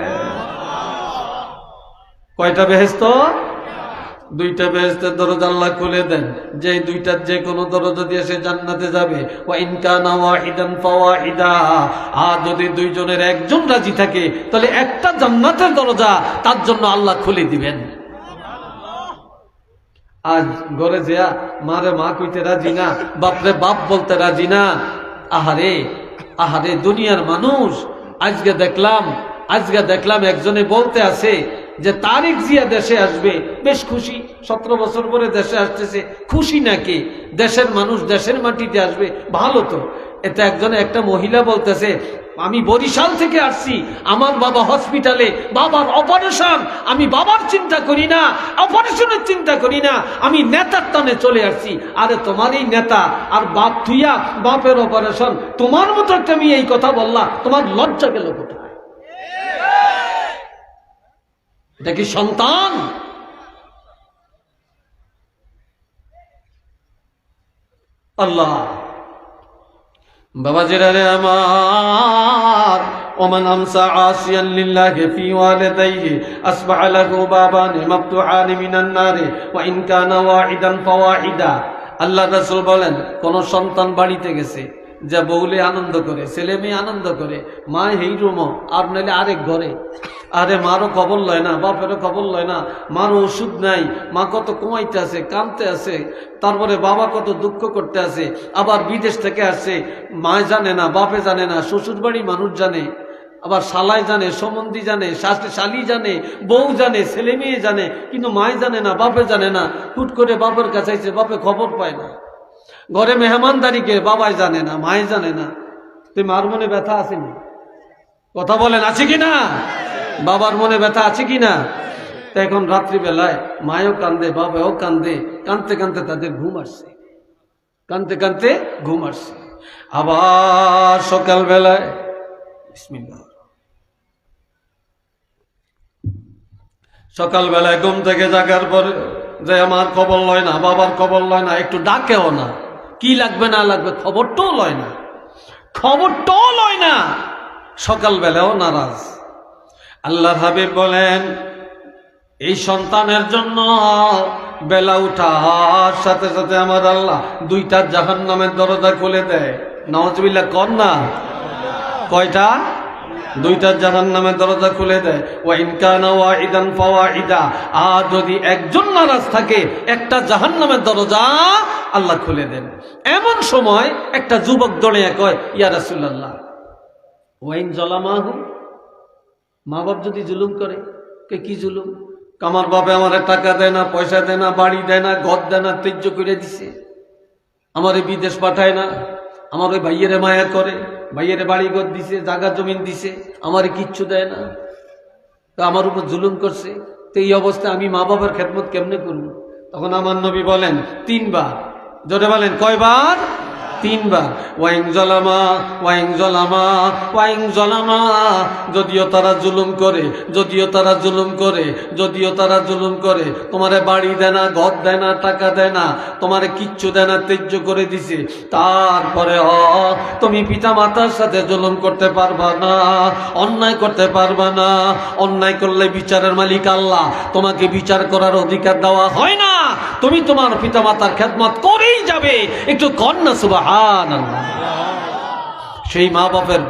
কয়টা বেহেশত? 2টা বেহেশতের দরজা আল্লাহ খুলে দেন। যে 2টার যে কোনো দরজা দিয়ে সে জান্নাতে যাবে। ওয়া ইন কানা ওয়াহিদান ফাওয়াহিদা, আর যদি 2 জনের একজন রাজি থাকে তাহলে একটা জান্নাতের দরজা তার জন্য আল্লাহ খুলে দিবেন। আজ ঘরে যেয়া মারে মা কইতে রাজি না, বাপরে বাপ বলতে রাজি না। আহারে আহারে দুনিয়ার মানুষ। আজকে দেখলাম একজনে বলতে আছে যে তারিক জিয়া দেশে আসবে, বেশ খুশি, 17 বছর পরে দেশে আসতেছে, খুশি নাকি? দেশের মানুষ দেশের মাটিতে আসবে, ভালো তো। এতে একটা মহিলা বলতেছে, আমি বরিশাল থেকে আসছি, আমার বাবা হসপিটালে, বাবার অপারেশন, আমি বাবার চিন্তা করি না, অপারেশনের চিন্তা করি না, আমি নেতার টানে চলে আসছি। আরে তোমার এই নেতা আর বাপ থুইয়া বাপের অপারেশন, তোমার মতো একটা মেয়ে এই কথা বললা, তোমার লজ্জা গেল কোথায়? এটা কি সন্তান? আল্লাহ বাবাজিরা রে আমার, ওমান আমসা আসিয়ান লিল্লাহি ফি ওয়ালিদাইহি আসবাহা লাহু বাবানি মাফতুহানি মিনান নারি ওয়া ইন কানা ওয়াহিদান ফাওয়াহিদা। আল্লাহ রাসূল বলেন, কোন সন্তান বাড়িতে গেছে, যা বউলে আনন্দ করে, ছেলে মেয়ে আনন্দ করে, মা এই রুম আর নাইলে আরেক ঘরে। আরে মারও খবর লয় না, বাপেরও খবর লয় না, মারও ওষুধ নাই, মা কত কমাইতে আছে, কাঁদতে আছে, তারপরে বাবা কত দুঃখ করতে আছে। আবার বিদেশ থেকে আসছে, মা জানে না, বাপে জানে না, শ্বশুর বাড়ি মানুষ জানে, আবার শালাই জানে, সম্বন্ধী জানে, শালি জানে, বউ জানে, ছেলে মেয়ে জানে, কিন্তু মায় জানে না, বাপে জানে না। হুট করে বাপের কাছে আইছে, বাপে খবর পায় না। ঘরে মেহমানদারিকে বাবাই জানে না, মায় জানে না। তুই মার মনে ব্যথা আসেনি? কথা বলেন, আছে কিনা? বাবার মনে ব্যথা আছে কিনা? তো এখন রাত্রিবেলায় মায়ও কান্দে, বাবাও কান্দে, কানতে কানতে তাদের ঘুম আসছে, কানতে কানতে ঘুম আসছে। আবার সকালবেলায় বিসমিল্লাহ, সকালবেলায় ঘুম থেকে জাগার পরে যে আমার খবর লয় না, বাবার খবর লয় না, একটু ডাকেও না, কি লাগবে না লাগবে খবরটাও লয় না, খবরটাও লয় না, সকালবেলাও নারাজ। আল্লাহর হাবিব বলেন, এই সন্তানের জন্য বেলা উঠার সাথে সাথে আমার আল্লাহ 2টা জাহান্নামের দরজা খুলে দেয়। নাউজুবিল্লাহ কর না? কয়টা? দুইটা জাহান্নামের দরজা খুলে দেয়। ওয়া ইন কানা ওয়াহিদান ফাওয়াহিদা, আর যদি একজন নারাজ থাকে একটা জাহান্নামের দরজা আল্লাহ খুলে দেন। এমন সময় একটা যুবক দৌড়ে কয়, ইয়া রাসূলুল্লাহ, ওয়া ইন যালামাহু, মা বাপ যদি জুলুম করে। কে কি জুলুম? আমার বাপে আমার টাকা দেয় না, পয়সা দেয় না, বাড়ি দেয় না, ঘর দেয় না, ত্যায্য করে দিছে, আমারে বিদেশ পাঠায় না, আমার ওই ভাইয়েরে মায়া করে, ভাইয়েরে বাড়ি ঘর দিছে, জায়গা জমিন দিছে, আমারে কিচ্ছু দেয় না, তো আমার উপর জুলুম করছে। তো এই অবস্থায় আমি মা বাবার খেদমত কেমনে করবো? তখন আমার নবী বলেন 3 বার, জোরে বলেন কয়বার? 3 বার। ওয়াইং জলামা ওয়াইং জলামা ওয়াইং জলামা, যদিও তারা জুলুম করে, যদিও তারা জুলুম করে, যদিও তারা জুলুম করে, তোমারে বাড়ি দেয় না, ঘর দেয় না, টাকা দেয় না, তোমারে কিচ্ছু দেয় না, ত্যায্য করে দিছে, তারপরে তুমি পিতা মাতার সাথে জুলুম করতে পারবা না, অন্যায় করতে পারবা না। অন্যায় করলে বিচারের মালিক আল্লাহ, তোমাকে বিচার করার অধিকার দেওয়া হয় না, তুমি তোমার পিতা মাতার খেদমত করেই যাবে। একটু কন্যা সুবহানাল্লাহ। সেই মা বাপের